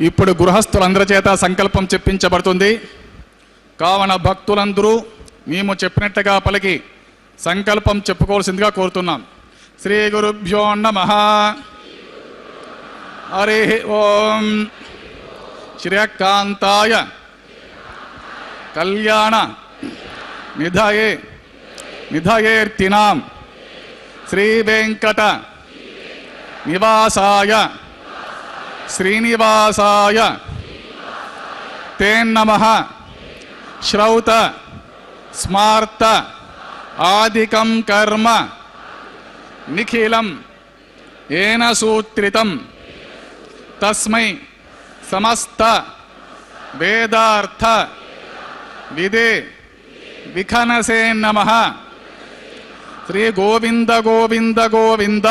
ఇప్పుడు గృహస్థులందరి చేత సంకల్పం చెప్పించబడుతుంది. కావున భక్తులందరూ మేము చెప్పినట్టుగా పలికి సంకల్పం చెప్పుకోవాల్సిందిగా కోరుతున్నాం. శ్రీ గురుభ్యో నమః. హరి ఓం. శ్రియకాంతాయ కళ్యాణ నిధయేర్తినాం శ్రీ వెంకట నివాసాయ శ్రీనివాసాయ తే నమః. శ్రౌత స్మార్త ఆదికం కర్మ నిఖిలం ఏన సూత్రితం తస్మై సమస్త వేదార్థ విదే విఖనసే నమః. శ్రీ గోవింద గోవింద గోవింద.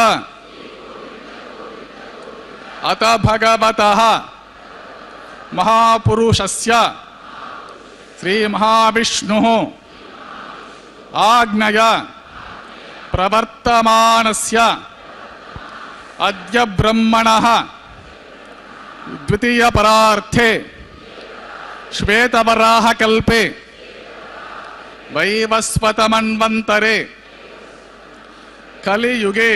అత భగవతః మహాపురుషస్య శ్రీ మహావిష్ణుః ఆజ్ఞయ ప్రవర్తమానస్య అద్య బ్రహ్మణః ద్వితీయ పరార్థే శ్వేతవరాహ కల్పే వైవస్వతమన్వంతరే కలియుగే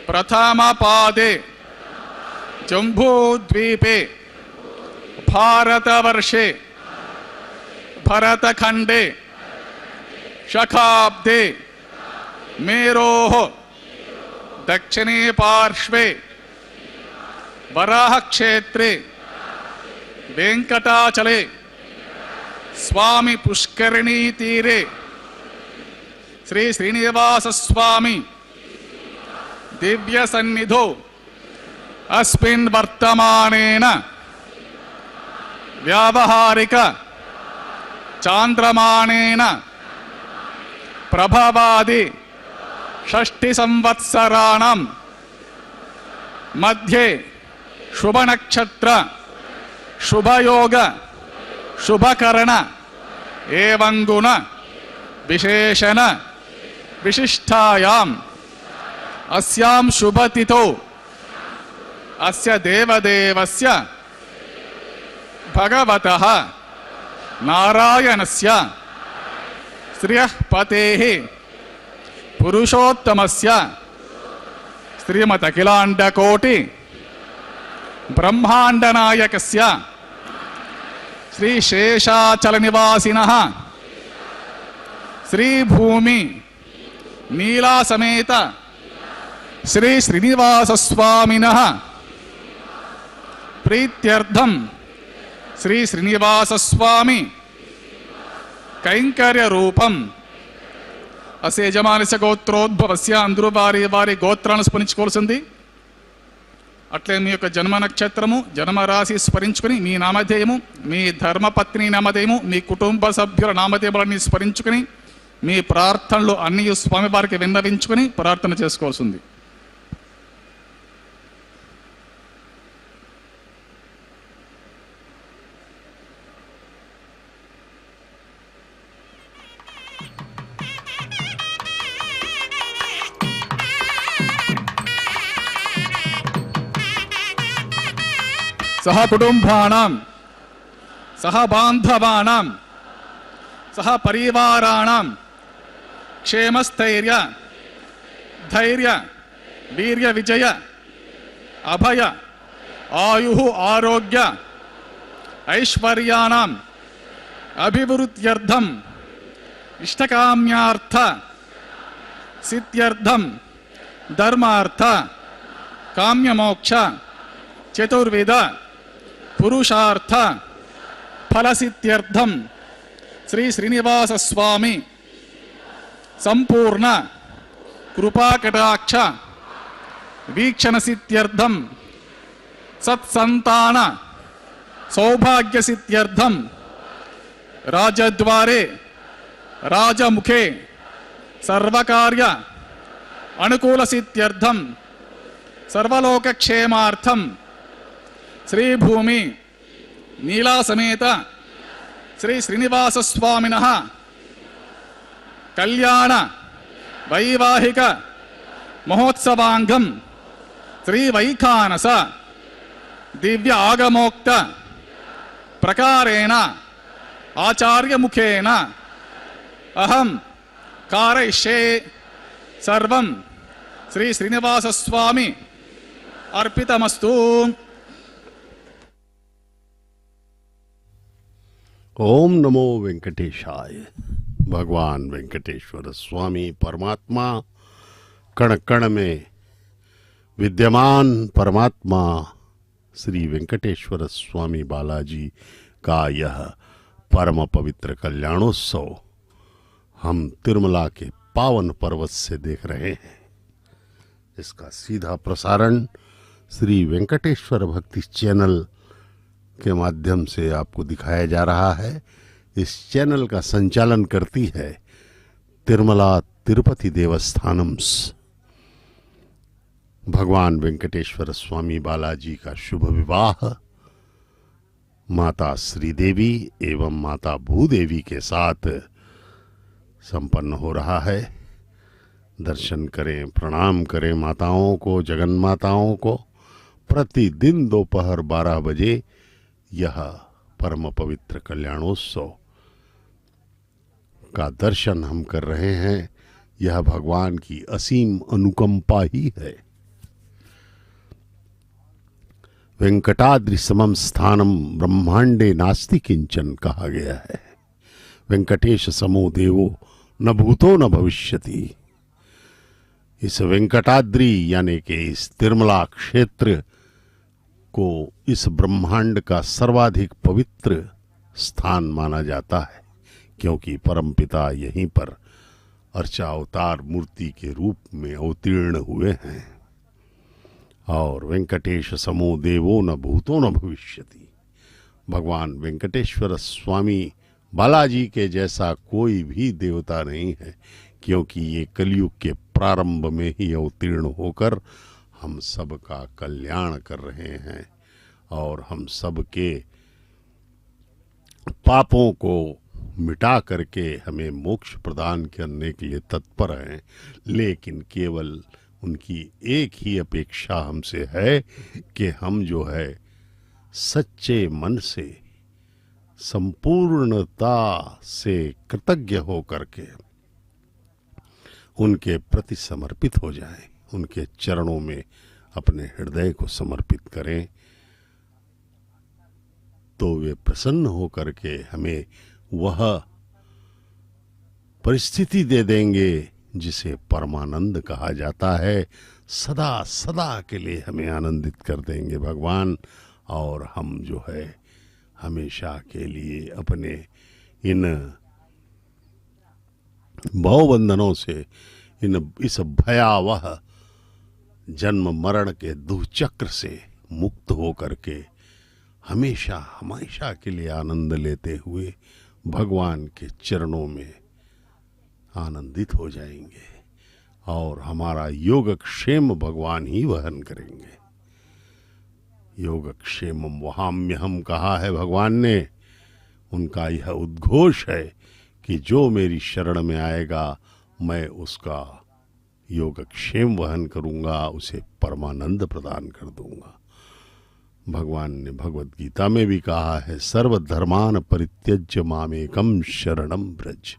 ప్రథమ పాదే జంబూద్వీపే భారతవర్షే భరతఖండే శకాబ్దే మేరోః దక్షిణే పార్శ్వే వరాహక్షేత్రే వెంకటాచలే स्वामी पुष्करिणी तीरे श्री श्रीनिवास स्वामी दिव्य सन्निधौ अस्मिन् वर्तमानेन व्यावहारिक चांद्रमानेन प्रभवादि षष्टि संवत्सराणां मध्ये शुभ नक्षत्र शुभयोग शुभकरण एवं गुण विशेषण विशिष्टायाम् अस्यां शुभतिथौ अस्य देवदेवस्य भगवतः नारायणस्य श्रियः पतेः पुरुषोत्तमस्य श्रीमदखिलाण्डकोटि ब्रह्माण्डनायकस्य श्री शेषाचलनिवासिनः श्रीभूमि नीला समेत श्री श्रीनिवास स्वामिनः प्रीत्यर्थं श्री श्रीनिवास स्वामी कैंकर्य रूपम अस्य यजमानस्य गोत्रोद्भवस्य अंदरू वारी वारी గోత్రాలను స్మరించుకోవాల్సింది. అట్లే మీ యొక్క జన్మ నక్షత్రము జన్మ రాశి స్మరించుకుని మీ నామధేయము మీ ధర్మపత్ని నామధేయము మీ కుటుంబ సభ్యుల నామధేయములన్నీ స్మరించుకుని మీ ప్రార్థనలు అన్ని స్వామివారికి విన్నవించుకుని ప్రార్థన చేసుకోవాల్సింది. सह कुटुंबानां सह बांधवानां सह परिवाराणां क्षेमस्थैर्य धैर्य वीर्य विजय अभय आयुः आरोग्य ऐश्वर्याणां अभिवृद्ध्यर्थं इष्टकाम्यार्थ सिद्ध्यर्थं धर्मार्थ काम्यमोक्ष चतुर्विध पुरुषार्थ फलसिद्ध्यर्थं श्री श्रीनिवास स्वामी संपूर्ण कृपाकटाक्ष वीक्षण सिद्ध्यर्थं सत्संतान सौभाग्य सिद्ध्यर्थं राजद्वारे राजमुखे सर्वकार्य अनुकूल सिद्ध्यर्थं सर्वलोकक्षेमार्थं श्री भूमि नीला समेत श्री श्रीनिवास स्वामिनः कल्याण वैवाहिक महोत्सवांगं श्री वैखानस दिव्य आगमोक्त प्रकारेण आचार्य मुखेन अहं कारयिष्ये सर्वं श्री श्रीनिवास स्वामी अर्पितमस्तु. ओम नमो वेंकटेशाय. भगवान वेंकटेश्वर स्वामी परमात्मा कण कण में विद्यमान परमात्मा श्री वेंकटेश्वर स्वामी बालाजी का यह परम पवित्र कल्याणोत्सव हम तिरुमला के पावन पर्वत से देख रहे हैं. इसका सीधा प्रसारण श्री वेंकटेश्वर भक्ति चैनल के माध्यम से आपको दिखाया जा रहा है. इस चैनल का संचालन करती है तिरुमला तिरुपति देवस्थानम्स. भगवान वेंकटेश्वर स्वामी बालाजी का शुभ विवाह माता श्रीदेवी एवं माता भूदेवी के साथ संपन्न हो रहा है. दर्शन करें, प्रणाम करें माताओं को, जगन माताओं को. प्रतिदिन दोपहर 12 बजे यह परम पवित्र कल्याणोत्सव का दर्शन हम कर रहे हैं. यह भगवान की असीम अनुकंपा ही है. वेंकटाद्रि समम स्थानम ब्रह्मांडे नास्ति किंचन कहा गया है. वेंकटेश समो देवो न भूतो न भविष्यति. इस वेंकटाद्रि यानी कि इस तिरुमला क्षेत्र को इस ब्रह्मांड का सर्वाधिक पवित्र स्थान माना जाता है, क्योंकि परमपिता यहीं पर अर्चावतार मूर्ति के रूप में अवतीर्ण हुए हैं। और वेंकटेश समो देवो न भूतो न भविष्यति, भगवान वेंकटेश्वर स्वामी बालाजी के जैसा कोई भी देवता नहीं है, क्योंकि ये कलयुग के प्रारंभ में ही अवतीर्ण होकर हम सब का कल्याण कर रहे हैं और हम सब के पापों को मिटा करके हमें मोक्ष प्रदान करने के लिए तत्पर हैं। लेकिन केवल उनकी एक ही अपेक्षा हमसे है कि हम जो है सच्चे मन से संपूर्णता से कृतज्ञ हो करके उनके प्रति समर्पित हो जाएं, उनके चरणों में अपने हृदय को समर्पित करें, तो वे प्रसन्न हो करके हमें वह परिस्थिति दे देंगे जिसे परमानंद कहा जाता है। सदा सदा के लिए हमें आनंदित कर देंगे भगवान, और हम जो है हमेशा के लिए अपने इन भवबंधनों से, इस भयावह जन्म मरण के दुचक्र से मुक्त हो करके हमेशा हमेशा के लिए आनंद लेते हुए भगवान के चरणों में आनंदित हो जाएंगे और हमारा योगक्षेम भगवान ही वहन करेंगे। योगक्षेमम वहाम्यहम कहा है भगवान ने। उनका यह उद्घोष है कि जो मेरी शरण में आएगा मैं उसका योगक्षेम वहन करूंगा, उसे परमानंद प्रदान कर दूंगा। भगवान ने भगवत गीता में भी कहा है, सर्वधर्मान परित्यज्य मामेकम शरणम व्रज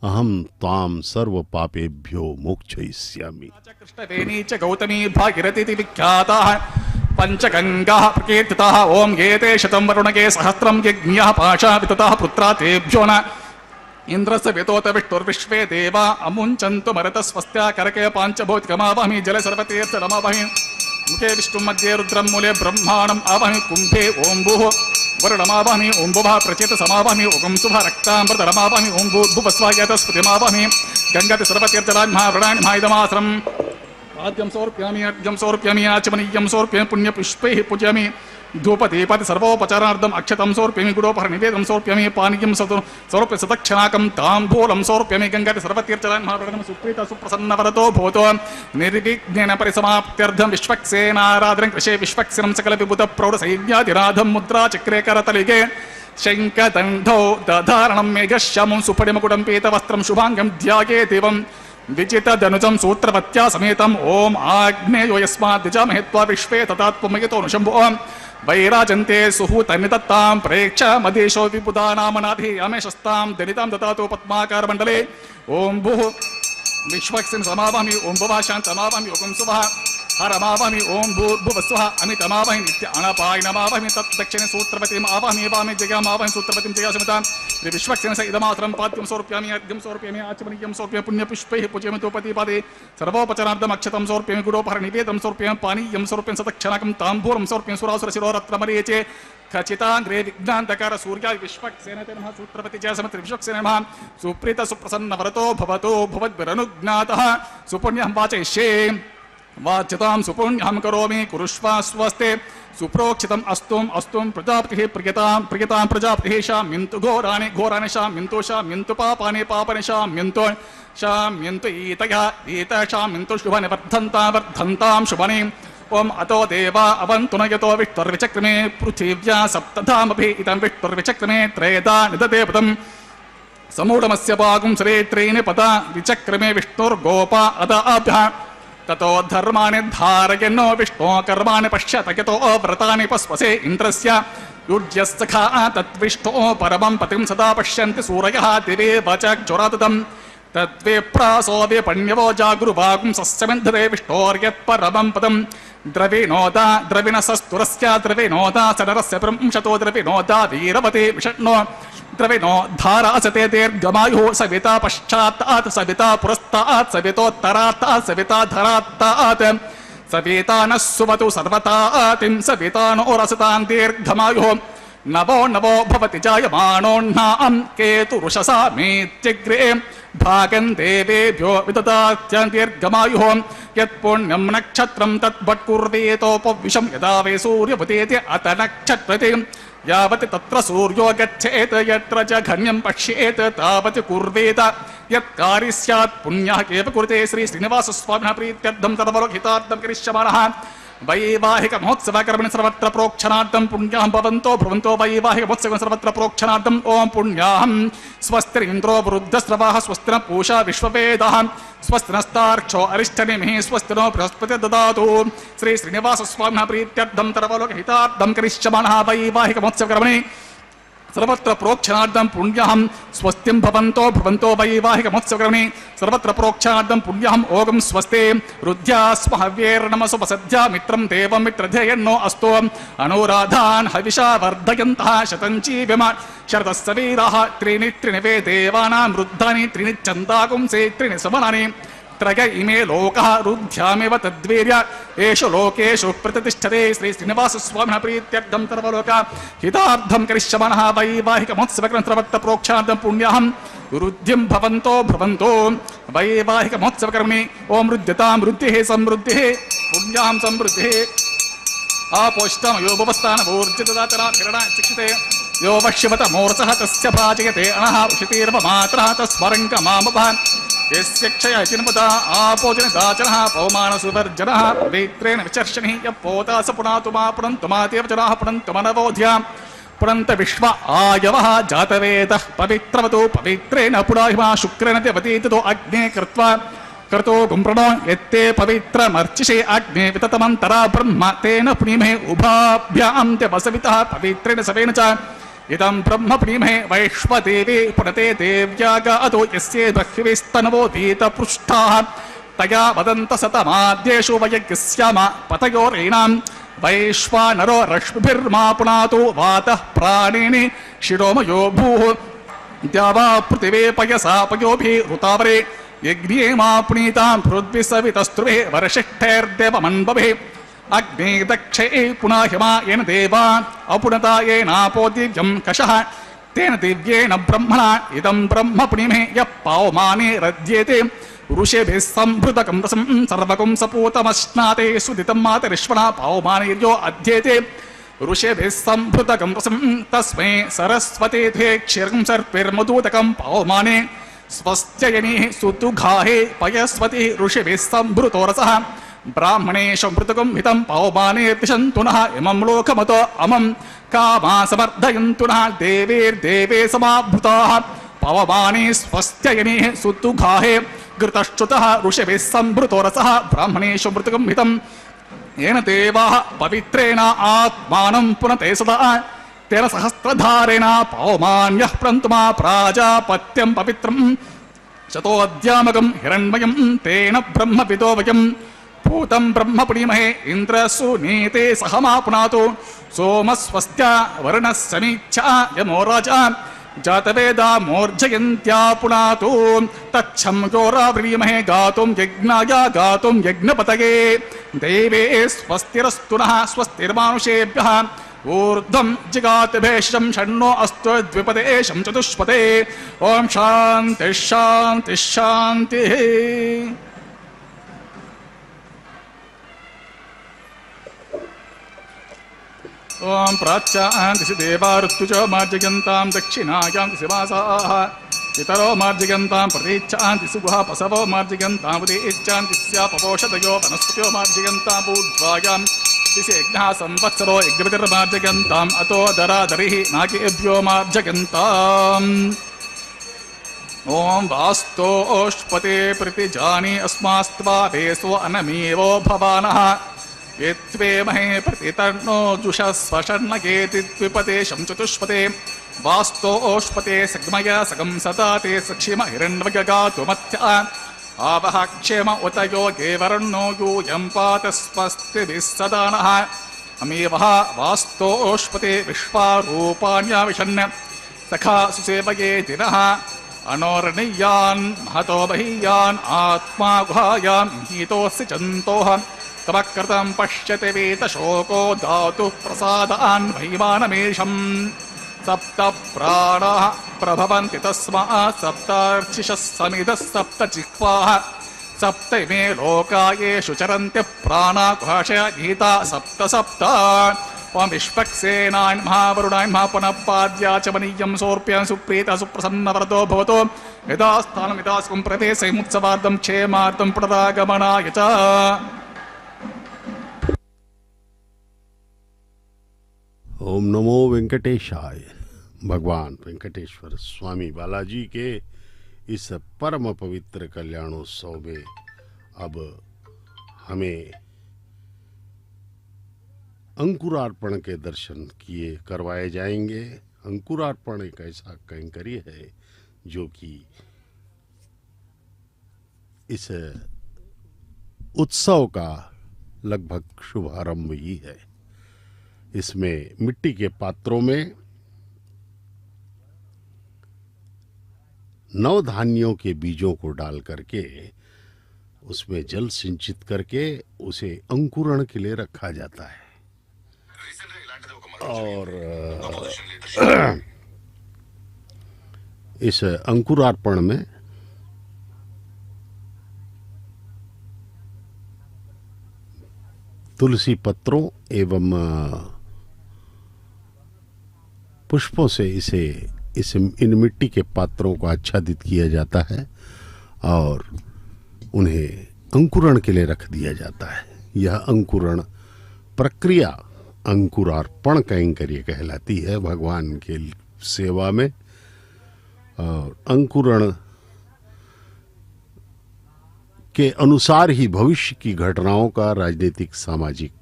अहम ताम सर्व पापेभ्यो मोक्षयिष्यामि। कृष्णवेणी च गौतमी भागीरथी विख्याताः पंचगंगाः प्रकीर्तिताः। ओम एते शतं वरुणगे सहस्रं यज्ञः पाशा वितताः पुत्रा तेभ्यो न इंद्रस्य वितोत विष्णुर्विश्वे देवा अमुञ्चन्तु मरुतस्वस्त्या करके पाञ्चभौतिकमावहमि जले सर्वतीर्थरमावहमि मुखे विष्णु मध्ये रुद्रम मूले ब्रह्माणम आवाहमि कुंभे ओम भूः वरुणमावाहमि ओम भुवः प्रचेत समावाहमि ओम शुभः रक्तांबरधरमावाहमि ओम भूर्भुवस्वायतस्पतिमावाहमि गंगाति सर्वतीर्थराज महावृणानि महाइदमासरम् आद्यं समर्पयामि आचमनीयं समर्पयामि पुण्यपुष्पैः पूजयामि धूपदीपादि सर्वोपचारार्थम् अक्षतं समर्पयामि गुडोपहरनिवेदनं समर्पयामि पानीयं समर्प्य सदक्षिणाकं ताम्बूलं समर्पयामि गंगाति सर्वतीर्थराज महावृणानि सुप्रीता सुप्रसन्नवरतो भवतो निर्विघ्नेन परिसमाप्त्यर्थं विश्वक्सेनाराधनं कृषे विश्वक्सेनं सकलविभूतप्रौढसैन्याधिराधं मुद्रा चक्रे करतलिगे शङ्खदण्डौ दधारणं मेघश्यामं सुपरिमकुटं पीतवस्त्रं शुभाङ्गं ध्याये देवं विजितधनुजं सूत्रवत्या समेतम् ओम आग्नेयो यस्मात् द्विजामहे त्वा विश्वे तथात्वमयतो नुशम्भो वैराजन्ते सुहूतनिदत्तां प्रेक्ष मदेशो विबुधानामनाधि अमेशस्तां दलितां ददातु पद्माकारमण्डले ओम भूः विश्वक्सेन समावाहमि ओम भुवः शान्तमावाहमि ओम शुभः हरमावाहमि ओम भूर्भुवस्वः अमितमावाहमि नित्य अनपायनमावाहमि तद्दक्षिणे सूत्रवतीम् आवाहमि वामे जयामावाहमि सूत्रवतीं जयासमितां विश्वक्सेन स इदमात्रं पाद्यं समर्पयामि अर्घ्यं समर्पयामि आचमनीयं समर्पयामि पुण्यपुष्पैः पूजयामि धूपदीपादि सर्वोपचारार्थम् अक्षतं समर्पयामि गुडोपहरनिवेदनं समर्पयामि पानीयं समर्पयामि सदक्षिणाकं ताम्बूलं समर्पयामि सुरासुरशिरोरत्नमरीचे खचिताग्रे विघ्नान्तकार सूर्याय विश्वक्सेनते नमः सूत्रपति जयसमित विश्वक्सेन नमः सुप्रीत सुप्रसन्नवरतो भवतो भवद्भिरनुज्ञातः सुपुण्यं वाचयिष्ये वाच्यतां सुपुण्यं करोमि कुरुष्व स्वस्ते सुप्रोक्षितम् अस्तुं प्रजापतिः प्रियतां प्रजापतिः शाम्यन्तु घोराणि शाम्यन्तु पापानि शाम्यन्तु ईतयः शाम्यन्तु शुभनि वर्धन्तां शुभनि ओम अतो देवा अवन्तु न यतो विष्णुर्विचक्रमे पृथिव्या सप्तधामभिः इदं विष्णुर्विचक्रमे त्रेधा निदते पदं समूढमस्य पागुं श्रेत्रीणि पदा विचक्रमे विष्णुर्गोपा अदाभ्यः ततो धर्माणि धारयन्नो विष्णो कर्माणि पश्यत यतो व्रतानि पस्वसे इन्द्रस्य युज्यस्सखा तद्विष्णो परमं पतिं सदा पश्यन्ति सूरयः दिवे वचक्षुरादतम् तद्विप्रासो विपण्यवो जागुरुवागुं सस्यमिन्धरे विष्णोर्यत्परमं पदं द्रविणोदा द्रविणोदा सनरस्य ब्रंशतो द्रविणोदा वीरवते विषण्णो द्रविणो धारासते दीर्घमायुः सविता पश्चात्तात् सविता पुरस्तात् सवितोत्तरात्तात् सविता धरात्तात् सविता नः सुवतु सर्वतातिं सविता नो रसतां दीर्घमायुः नवो नवो भवति जायमानोऽह्नां केतुरुषसा मेत्यग्रे भागं देवेभ्यो विददात्यन्तीर्घमायुः यत्पुण्यं नक्षत्रं तद्वट्कुर्वेतोपविशं यदा वै सूर्यपतेति अत नक्षत्रते यावत् तत्र सूर्यो गच्छेत् यत्र च घन्यं पश्येत् तावत् कुर्वेत यत्कार्य स्यात् पुण्यः केव कुरुते श्री श्रीनिवासस्वामिनः प्रीत्यर्थं तदवलोकितार्थं करिष्यमाणः वैवाहिक महोत्सव कर्मणि सर्वत्र प्रोक्षणार्थं पुण्याः भवन्तो भ्रुवन्तो वैवाहिक महोत्सव सर्वत्र प्रोक्षणार्थं ओम पुण्याहं स्वस्तिरिन्द्रो वृद्धस्रवाः स्वस्ति नः पूषा विश्ववेदाः स्वस्ति नस्तार्क्ष्यो अरिष्टनेमिः स्वस्ति नो बृहस्पतिर्ददातु श्री श्रीनिवासस्वामिनः प्रीत्यर्थं तदवलोकितार्थं करिष्यमाणः वैवाहिक महोत्सव कर्मणि सर्वत्र प्रोक्षणार्थं पुण्याहं स्वस्तिं भवन्तो भ्रुवन्तो वैवाहिक महोत्सवकर्मणि सर्वत्र प्रोक्षणार्थं पुण्याहं ओगं स्वस्ते रुद्ध्यास्म हव्यैर्नमसुपसद्ध्या मित्रं देवं मित्रध्ययन्नो अस्तु अनुराधान् हविषा वर्धयन्तः शतञ्जीव्यम शरदस्य वीराः त्रीणि त्रीणि वे देवानां रुद्धानि त्रीणि छन्दागुंसे त्रीणि समनानि त्रय इमे लोकः रुद्ध्यामेव तद्वीर्य एषु लोकेषु प्रतिष्ठते श्री श्रीनिवासस्वामिनः प्रीत्यर्थं सर्वलोक हितार्थं करिष्यमाणः वैवाहिक महोत्सवकर्मणि सर्वत्र प्रोक्षणार्थं पुण्याहं रुद्धिं भवन्तो भ्रुवन्तो वैवाहिक महोत्सवकर्मणि ओम रुद्यतां रुद्धिः समृद्धिः पुण्याहं समृद्धिः आपोष्टमयो भुवस्थानभूर्जितदाचरा किरणा शिक्षिते यो वश्यवत मूर्धः तस्य भाजयते अनः उषितीर्वमात्रः तस्मरङ्गमामभः यस्य क्षयः चिन्मता आपोजनदाचरः पौमानसुवर्जनः पवित्रेण विचर्षणिः यः पोतास पुनातु मा पुनन्तु मातेव जनाः पुनन्तु मनवोध्या पुनन्त विश्व आयवः जातवेदः पवित्रवतो पवित्रेण पुराहिमा शुक्रेण देवतीतो अग्ने कृत्वा कर्तो गुम्प्रणो यत्ते पवित्रमर्चिषे अग्ने विततमन्तरा ब्रह्म तेन पुनीमहे उभाभ्यां ते वसवितः पवित्रेण सवेन च इदं ब्रह्म पुनीमहे वैश्वदेवे पुनते देव्याग अतो यस्ये बह्विस्तनवो दीतपृष्ठाः तया वदन्त सतमाद्येषु वयज्ञस्याम पतयोरेणां वैश्वानरो रश्मिभिर्मा पुनातो वातः प्राणिनि शिरोमयो भूः द्यावा पृथिवे पयसा पयोभिरुतावरे यज्ञे मा पुनीतां पृथ्वी सवितस्त्रुवे वर्षिष्ठैर्देवमन्वभे अग्ने दक्षे पुनः हिमा येन देवा अपुनता येनापो दिव्यं कषः तेन दिव्येन ब्रह्मणा इदं ब्रह्म पुनीमहे यः पावमाने रज्येते ऋषिभिः सम्भृतकं रसं सर्वकं सपूतमश्नाते सुदितं मातरिश्वना पावमानेर्यो अध्येते ऋषिभिः सम्भृतकं रसं तस्मै सरस्वती ध्वे क्षीरं सर्पिर्मधूतकं पावमाने स्वस्त्ययनिः सुतुघाहे पयस्वती ऋषिभिः सम्भृतो रसः ब्राह्मणेषु मृतकं हितं पौमाने तिषन्तु नः इमं लोकमतो अमं कामा समर्धयन्तु नः देवीर्देवे समाभृताः पवमाने स्वस्त्ययनिः सुतुघाहे घृतश्च्युतः ऋषिभिः सम्भृतो रसः ब्राह्मणेषु मृतकं हितं येन देवाः पवित्रेण आत्मानं पुनते सदा तेन सहस्रधारेण पौमान्यः प्रन्तुमा प्राजापत्यं पवित्रं शतोऽद्यामकं हिरण्मयं तेन ब्रह्मविदो वयं भूतं ब्रह्म पुनीमहे इन्द्रसुनीते सहमा पुनातो सोमस्वस्त्या वरुणः समीक्षा यमो राजा जातवेदा मोर्जयन्त्या पुनातो तच्छं योराव्रीमहे गातुं यज्ञाय गातुं यज्ञपतये देवे स्वस्तिरस्तु नः स्वस्तिर्मानुषेभ्यः ऊर्ध्वं जिगातभेषं षण्णो अस्तु द्विपदे शं चतुष्पदे ओम शान्तिः शान्तिः शान्तिः। ओम प्राच्यान्तिषि देवा ऋत्युजो मार्जयन्तां दक्षिणायां दिशि वासाः इतरो मार्जयन्तां प्रतीच्छान्तिषि गुहा पशवो मार्जयन्तां उदीच्छान्तिस्या पपोषदयो वनस्पत्यो मार्जयन्तां ऊर्ध्वायां दिशि यज्ञः संवत्सरो यज्ञवितिर्मार्जयन्ताम् अतो दरादरिः नागेभ्यो मार्जयन्ताम्। ओम वास्तोष्पते प्रतिजानी अस्मास्त्वा वेसो अनमीवो भवानः यत्वे महे प्रतितन्नो जुषस्वषण्णकेति द्विपदे शं चतुष्पदे वास्तोष्पते सग्मय सगं सदा ते सक्षिम हिरण्यगातुमत्या आवह क्षेम उत योगे वरुणो यूयं पात स्वस्तिभिः सदा नः अमीवः वास्तोष्पते विश्वारूपाण्याविशन् सखा सुसेवये दिनः अनोरणीयान् महतो बहीयान् आत्मा गुहायां हीतोऽस्य चन्तोः तव कृतं पश्यति वीतशोको धातुः प्रसादान् महिमानमेषम् सप्त प्राणाः प्रभवन्ति तस्मात् सप्तार्चिषः समिधः सप्त जिह्वाः सप्त इमे लोका येषु चरन्ति प्राणाकुहषय गीता सप्त सप्त ओम विश्वक्सेनाय महावरुणाय महापुनःपाद्या च मनीयं सोऽर्प्यं सुप्रीता सुप्रसन्नवरदो भवतो यदास्थानं यदास्कुं प्रवेशमुत्सवार्थं क्षेमार्थं पुनरागमनाय च। ओम नमो वेंकटेशाय। भगवान वेंकटेश्वर स्वामी बालाजी के इस परम पवित्र कल्याणोत्सव में अब हमें अंकुरार्पण के दर्शन करवाए जाएंगे। अंकुरार्पण एक ऐसा कैंकर्य है जो कि इस उत्सव का लगभग शुभारंभ ही है। इसमें मिट्टी के पात्रों में नवधान्यों के बीजों को डाल करके उसमें जल सिंचित करके उसे अंकुरण के लिए रखा जाता है। और इस अंकुरार्पण में तुलसी पत्रों एवं पुष्पों से इन मिट्टी के पात्रों को आच्छादित किया जाता है और उन्हें अंकुरण के लिए रख दिया जाता है। यह अंकुरण प्रक्रिया अंकुरार्पण कैंकर्य कहलाती है भगवान के सेवा में। और अंकुरण के अनुसार ही भविष्य की घटनाओं का राजनीतिक, सामाजिक,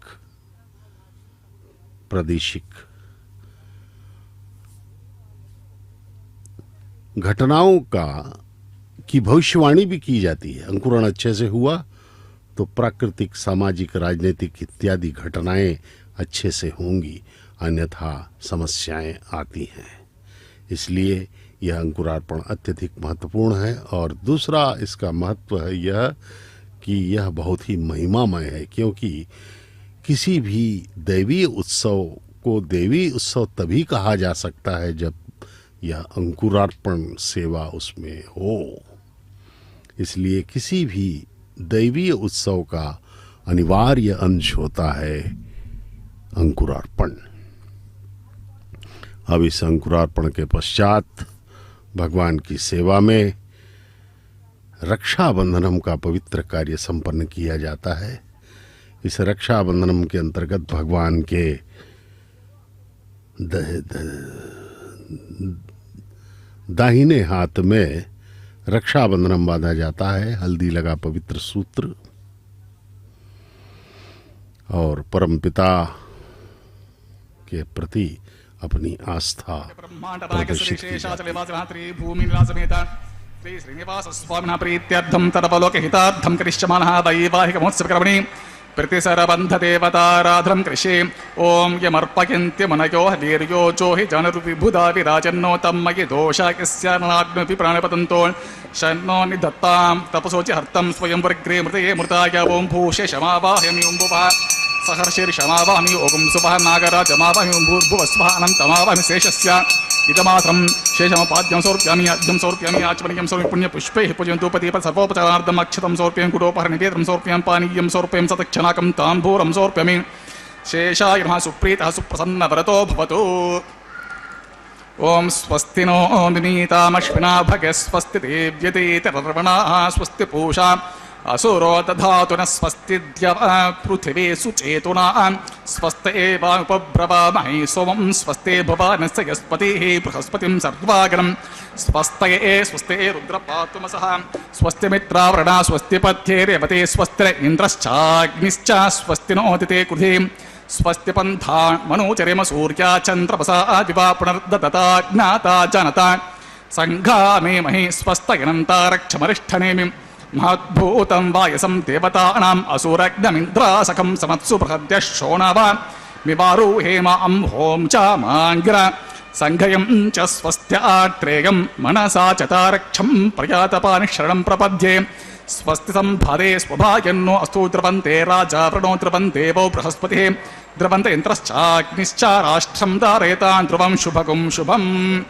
प्रादेशिक घटनाओं की भविष्यवाणी भी की जाती है। अंकुरण अच्छे से हुआ तो प्राकृतिक, सामाजिक, राजनीतिक इत्यादि घटनाएं अच्छे से होंगी, अन्यथा समस्याएं आती हैं। इसलिए यह अंकुरार्पण अत्यधिक महत्वपूर्ण है। और दूसरा इसका महत्व है यह कि यह बहुत ही महिमामय है, क्योंकि किसी भी दैवीय उत्सव को देवी उत्सव तभी कहा जा सकता है जब यह अंकुरार्पण सेवा उसमें हो। इसलिए किसी भी दैवीय उत्सव का अनिवार्य अंश होता है अंकुरार्पण। अब इस अंकुरार्पण के पश्चात भगवान की सेवा में रक्षाबंधनम का पवित्र कार्य संपन्न किया जाता है। इस रक्षाबंधनम के अंतर्गत भगवान के दाहिने हाथ में रक्षाबंधनम बांधा जाता है, हल्दी लगा पवित्र सूत्र, और परमपिता के प्रति अपनी आस्था प्रदर्शित की श्री श्रीनिवास स्वामिना प्रीत्यर्थम तदपलोक हितार्थम करिष्यमानः वैवाहिक महोत्सवकर्मणि प्रतिसरबंध देवताराधनम कृषि ओम यमर्पयन्त्य मनयो वीर्यो जो हि जनरुविबुधा विराजन्नो तन्मयि दोषायस्याग्नोऽपि प्राणपतन्तो शन्नो निधत्तां तपसोचि हर्तं स्वयं वर्ग्रे मृतये मृताय ओम भूषे शमावाहयमि ओम भुवः सहर्षिर्षमावाहमि ओम सुभः नागराजमावाहमि ओम भूर्भुवस्वः अनन्तमावाहमि शेषस्य इदमात्रं शेषमपाद्यं समर्पयामि आद्यं समर्पयामि आचमनीयं समर्पयामि पुण्यपुष्पैः पूजयन्तुपदीप सर्वोपचारार्थम् अक्षतं समर्पयामि गुडोपहरणनिवेदनं समर्पयामि पानीयं समर्पयामि सतक्षणाकं ताम्बूलं समर्पयामि। शेषाय नमः। सुप्रीतः सुप्रसन्नवरतो भवतु। ओम स्वस्ति नो निनीतामश्विना भगे स्वस्ति देव्यतेतरर्वणाः स्वस्ति पूषा असुरो दधातु न स्वस्ति पृथिवी सुचेतुना स्वस्त एवामुपब्रवामहे सोमं स्वस्ते भवानस्य यस्पतिः बृहस्पतिं सर्वागणं स्वस्तये स्वस्ते रुद्रपातुमसः स्वस्ति मित्रावरणा स्वस्ति पथ्ये रेवते स्वस्ति इन्द्रश्चाग्निश्च स्वस्ति नोदिते कृधि स्वस्ति पंथा मनोचरेम सूर्या चंद्रपसा दिवा पुनर्दता ज्ञाता जनता संघा मे महे स्वस्तयनन्तारक्षमरिष्ठनेमि महद्भूतं वायसं देवतानाम् असुरग्नमिन्द्रासखं समत्सु बृहद्यः शोणवा मिवारो हेम हों च माङ्गिर संघयं च स्वस्त्यात्रेयं मनसा चतारक्षं प्रयातपानि शरणं प्रपद्ये स्वस्ति संभादे स्वभाग्यन्नो अस्तु द्रवन्ते राजा प्रणो द्रवन्ते वो बृहस्पतिः द्रवन्त यन्त्रश्चाग्निश्च राष्ट्रं धारयतां ध्रुवं शुभगुं शुभम्।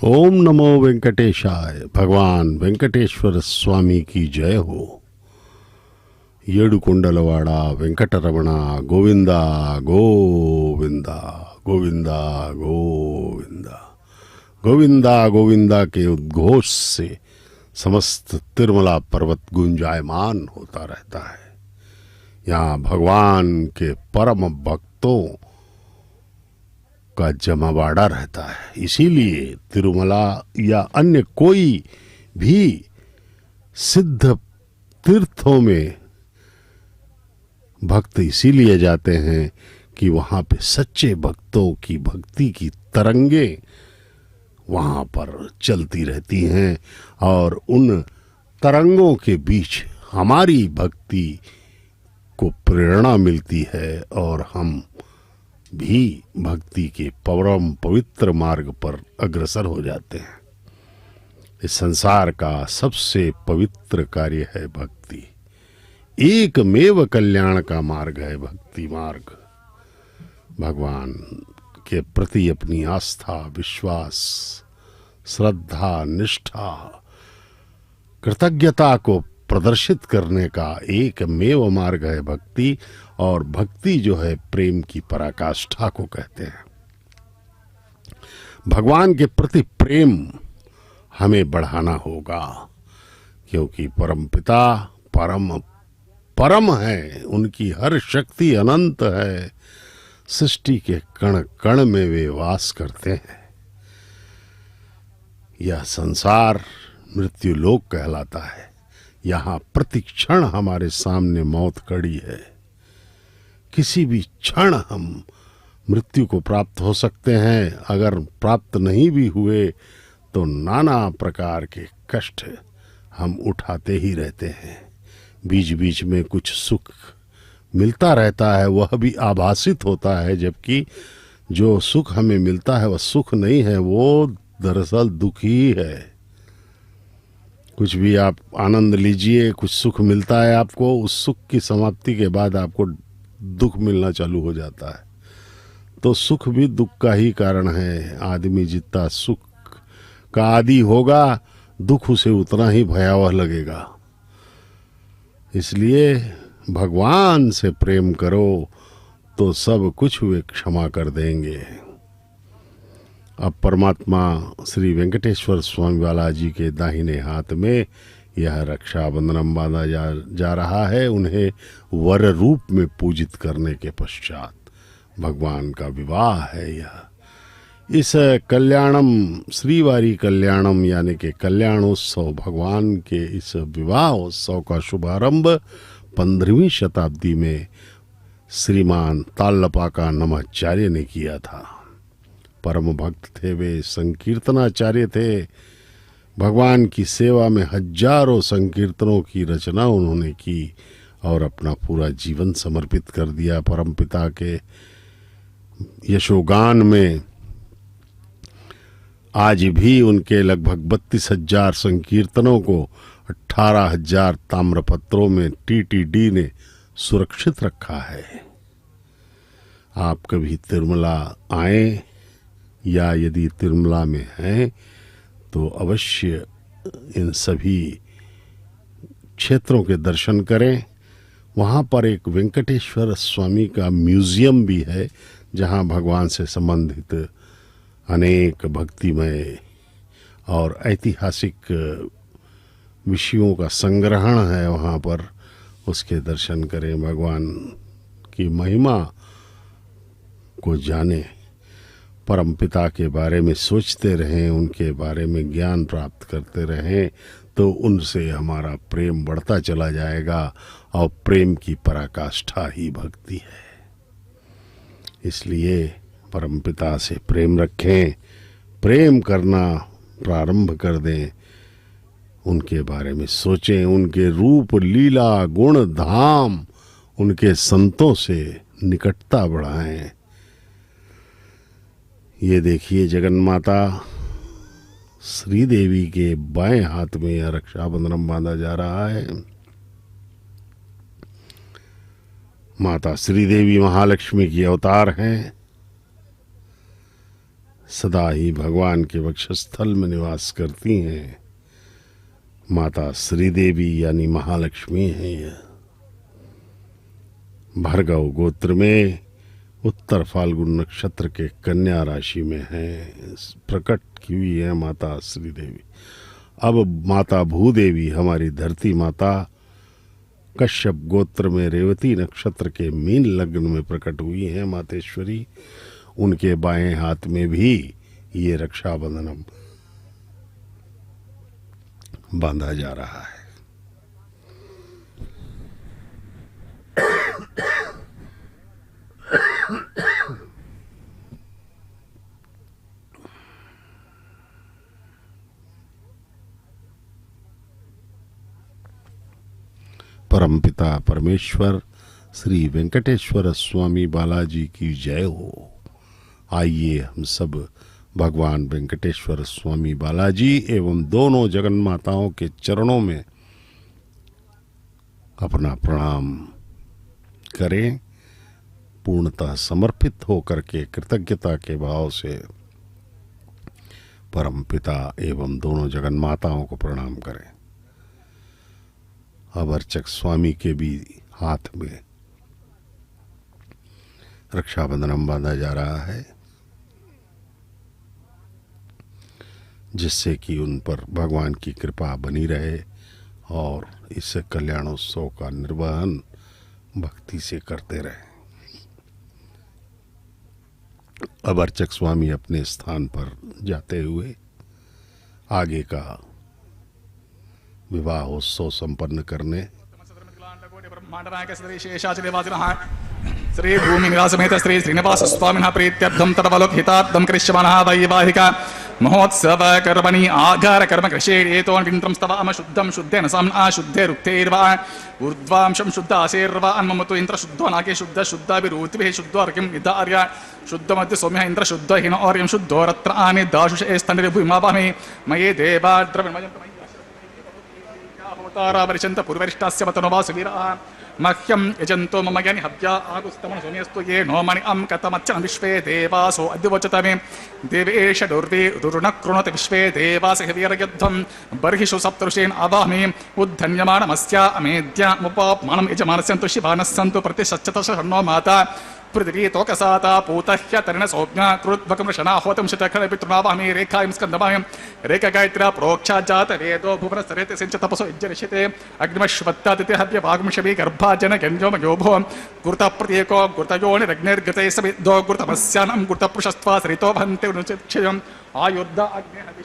ओम नमो वेंकटेशाय। भगवान वेंकटेश्वर स्वामी की जय हो। येडुकुंडलवाड़ा वेंकटरमण गोविंदा गोविंदा गोविंदा गोविंदा गोविंदा गोविंदा के उद्घोष से समस्त तिरुमला पर्वत गुंजायमान होता रहता है। यहाँ भगवान के परम भक्तों का जमावाड़ा रहता है। इसीलिए तिरुमला या अन्य कोई भी सिद्ध तीर्थों में भक्त इसीलिए जाते हैं कि वहां पे सच्चे भक्तों की भक्ति की तरंगे वहां पर चलती रहती हैं और उन तरंगों के बीच हमारी भक्ति को प्रेरणा मिलती है और हम भी भक्ति के परम पवित्र मार्ग पर अग्रसर हो जाते हैं। इस संसार का सबसे पवित्र कार्य है भक्ति। एकमेव कल्याण का मार्ग है भक्ति मार्ग। भगवान के प्रति अपनी आस्था, विश्वास, श्रद्धा, निष्ठा, कृतज्ञता को प्रदर्शित करने का एकमेव मार्ग है भक्ति। और भक्ति जो है प्रेम की पराकाष्ठा को कहते हैं। भगवान के प्रति प्रेम हमें बढ़ाना होगा, क्योंकि परमपिता परम है, उनकी हर शक्ति अनंत है। सृष्टि के कण कण में वे वास करते हैं। यह संसार मृत्यु लोक कहलाता है। यहाँ प्रतिक्षण हमारे सामने मौत खड़ी है। किसी भी क्षण हम मृत्यु को प्राप्त हो सकते हैं। अगर प्राप्त नहीं भी हुए तो नाना प्रकार के कष्ट हम उठाते ही रहते हैं। बीच बीच में कुछ सुख मिलता रहता है, वह भी आभासित होता है, जबकि जो सुख हमें मिलता है वह सुख नहीं है, वो दरअसल दुख ही है। कुछ भी आप आनंद लीजिए, कुछ सुख मिलता है आपको, उस सुख की समाप्ति के बाद आपको दुख मिलना चालू हो जाता है। तो सुख भी दुख का ही कारण है। आदमी जितना सुख का आदी होगा, दुख उसे उतना ही भयावह लगेगा। इसलिए भगवान से प्रेम करो तो सब कुछ वे क्षमा कर देंगे। अब परमात्मा श्री वेंकटेश्वर स्वामी वाला जी के दाहिने हाथ में यह रक्षाबंधन बांधा जा रहा है। उन्हें वर रूप में पूजित करने के पश्चात भगवान का विवाह है। यह इस कल्याणम श्रीवारी कल्याणम यानी कि कल्याणोत्सव, भगवान के इस विवाह उत्सव का शुभारंभ 15वीं शताब्दी में श्रीमान तालपाका नमाचार्य ने किया था। परम भक्त थे वे, संकीर्तनाचार्य थे। भगवान की सेवा में हजारों संकीर्तनों की रचना उन्होंने की और अपना पूरा जीवन समर्पित कर दिया। परमपिता के यशोगान में आज भी उनके लगभग 32,000 संकीर्तनों को 18,000 ताम्रपत्रों में टीटीडी ने सुरक्षित रखा है। आप कभी तिरुमला आए या यदि तिरुमला में हैं तो अवश्य इन सभी क्षेत्रों के दर्शन करें। वहाँ पर एक वेंकटेश्वर स्वामी का म्यूजियम भी है, जहाँ भगवान से संबंधित अनेक भक्तिमय और ऐतिहासिक विषयों का संग्रहण है। वहाँ पर उसके दर्शन करें, भगवान की महिमा को जानें, परमपिता के बारे में सोचते रहें, उनके बारे में ज्ञान प्राप्त करते रहें, तो उनसे हमारा प्रेम बढ़ता चला जाएगा। और प्रेम की पराकाष्ठा ही भक्ति है। इसलिए परमपिता से प्रेम रखें, प्रेम करना प्रारंभ कर दें, उनके बारे में सोचें, उनके रूप, लीला, गुण, धाम, उनके संतों से निकटता बढ़ाएं। ये देखिए जगन्माता श्री देवी के बाएं हाथ में यह रक्षाबंधन बांधा जा रहा है। माता श्री देवी महालक्ष्मी की अवतार हैं, सदा ही भगवान के वक्षस्थल में निवास करती हैं। माता श्री देवी यानी महालक्ष्मी हैं। यह भार्गव गोत्र में उत्तर फाल्गुन नक्षत्र के कन्या राशि में है, प्रकट की हुई है माता श्री देवी। अब माता भूदेवी हमारी धरती माता कश्यप गोत्र में रेवती नक्षत्र के मीन लग्न में प्रकट हुई हैं मातेश्वरी। उनके बाएं हाथ में भी ये रक्षाबंधन बांधा जा रहा है। परमपिता परमेश्वर श्री वेंकटेश्वर स्वामी बालाजी की जय हो। आइए हम सब भगवान वेंकटेश्वर स्वामी बालाजी एवं दोनों जगन माताओं के चरणों में अपना प्रणाम करें। पूर्णतः समर्पित होकर के कृतज्ञता के भाव से परमपिता एवं दोनों जगन माताओं को प्रणाम करें। अब अर्चक स्वामी के भी हाथ में रक्षाबंधन बांधा जा रहा है, जिससे कि उन पर भगवान की कृपा बनी रहे और इस कल्याणोत्सव का निर्वहन भक्ति से करते रहे। अब अर्चक स्वामी अपने स्थान पर जाते हुए आगे का विवाहोत्सव संपन्न करने श्री भूमि निवास समेत श्री श्रीनिवास स्वामिनः प्रीत्यर्थम तदवलोक हितार्थम कृष्यमानः वैवाहिका महोत्सव कर्मणि आगार कर्म कृषेतो विन्द्रं स्तवाम शुद्धं शुद्धेन साम्ना शुद्धे रुक्तेर्वा ऊर्ध्वांशं शुद्ध आसेर्वा अन्ममतु इंद्र शुद्धो नाके शुद्ध शुद्धाभिरूतिभिः शुद्धो अर्घ्यं विदार्य शुद्ध मध्य सौम्यः इंद्र शुद्ध हिन और्यं शुद्धो रत्र आने दाशुष स्तनिर्भूमापामि मये देवा द्रविणमयं तारावरिशंत पूर्वरिष्टास्य मतनोवास वीराः मह्यं यजन्तो मम ज्ञानि हव्या आगुस्तमन सोम्यस्तु ये नोमणि अं कतमच्चन विश्वे देवासो अद्यवचतमे देवेश दुर्वे दुर्नकृणोति विश्वे देवास वीरयध्वं बर्हिषु सप्तऋषीन् आवाहमि उद्धन्यमानमस्या अमेद्यामुपाप्मानं यजमानस्यन्तु शिवानस्सन्तु प्रतिशच्चतश शन्नो माता पृथिवी तोकसाता पूतह्य तरण सौज्ञा कृद्भकं शना होतं शतखरपितृनावाहमि रेखायं स्कन्दमायं रेखगायत्र्या प्रोक्षा जात वेदो भुवन सरेते सिंच तपसो यज्जरिष्यते अग्निमश्वत्तादिति हव्य वाग्मशवी गर्भाजन गञ्जोमयोभो गुरुतप्रत्येको गुरुतयोनिरग्निर्गते सविद्धो गुरुतमस्यानं गुरुतपुरुषस्त्वा सरितो भन्ते उनुचिक्षयम् आयुर्दा अग्नेः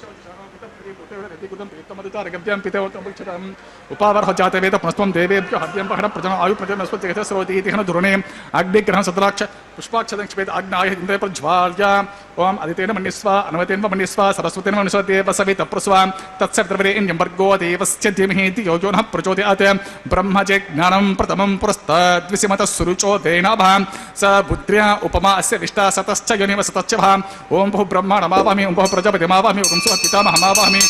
उपावर जाते वेद पुनस्त्वं देवेभ्यो हव्यं पहण प्रजन आयु प्रजन स्वस्ति स्रोति हन दुरणे अग्निग्रहण सदराक्ष पुष्पाक्षदंक्षेद अग्नाय इंद्रे प्रज्वाल्या ओम आदितेन मन्यस्व अनवतेन मन्यस्व सरस्वतेन मन्यस्व देव सवित प्रस्व तत्सवितर्वरेण्यं वर्गो देवस्य धीमहि धियो यो नः प्रचोदयात् ब्रह्मजे ज्ञानं प्रथमं पुरस्ताद्विसिमतः सुरुचो देनाभा स बुद्ध्या उपमा अस्य विष्टा सतश्च योनिव सतश्च भा ओम बहु ब्रह्माणमावामि ओम बहु प्रजापतिमावामि ओम सुपितामहमावामि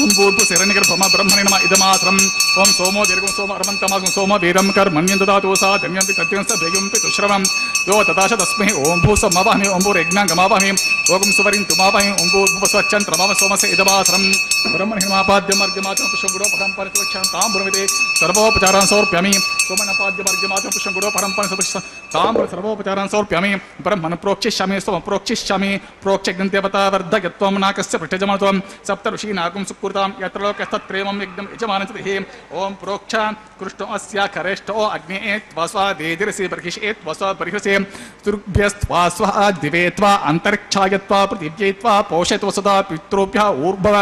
ओम भूर्भु शरणिगर्भमा ब्रह्मणे नमः इदमात्रम् ओम सोमो दीर्घं सोम अरमन्तमासं सोम वीरं कर्मण्यं ददातु सा धन्यं पितत्यं स भेयं पितुश्रवं यो तदाश तस्मै ओम भूसमवाहमि ओम भूरेज्ञाङ्गमावाहमि ओम सुवरिन्तुमावाहमि ओम भूर्भुवस्वच्छन्त्रमाव सोमस्य इदमात्रम् ब्रह्मणे नमापाद्यमर्घ्यमात्रं पुष्पं गुडो परम्परसुरक्षां तां ब्रह्मते सर्वोपचारान् समर्पयामि सोमनपाद्यमर्घ्यमात्रं पुष्पं गुडो परम्परसुरक्षां तां सर्वोपचारान् समर्पयामि ब्रह्मन् प्रोक्षिष्यामि सोम प्रोक्षिष्यामि प्रोक्षज्ञन्त्यवता वर्धयत्वं नाकस्य पृष्ठजमत्वं सप्त ऋषीनागुं सुकृतां यत्र लोकस्तत्प्रेमं यज्ञं यजमानचतिः ओम प्रोक्षा कृष्णो अस्या खरेष्ठो अग्ने त्वस्वा देदिरसि बर्हिषे त्वस्वा बर्हिषे तुर्भ्यस्त्वा स्वः दिवे त्वा अन्तरिक्षाय त्वा पृथिव्यै त्वा पोषयत्वा सदा पितृभ्यः ऊर्भव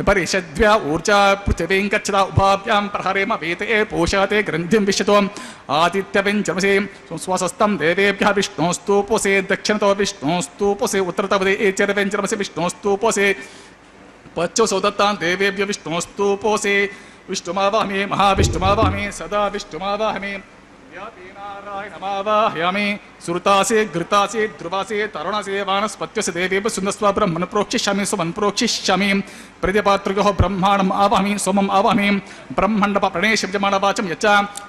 परिषद्भ्य ऊर्जा पृथिवीं गच्छता उभाभ्यां प्रहरेम वेते पोषयते ग्रन्थिं विश्यतो आदित्यव्यञ्जमसे स्वस्तं देवेभ्यः विष्णोस्तु पोषे दक्षिणतो विष्णोस्तु पोषे उत्तरतवदे एचर्व्यञ्जमसे विष्णोस्तु पोषे पच्चो सौदत्तां देवेभ्य विष्णोस्तु पोषे विष्णुमावाहमि महाविष्णुमावाहमि सदा विष्णुमावाहमि नारायणमावाहयामि सुरतासे घृतासे ध्रुवासे तरुणासे वानस्पत्यसे देवेव सुन्दस्वा ब्रह्मन् प्रोक्षिष्यामि सुमन् प्रोक्षिष्यामि प्रतिपात्रिगः ब्रह्माणम् आवाहमि सोमम् आवाहमि ब्रह्मण्डप प्रणेश विजमानवाचं यच्च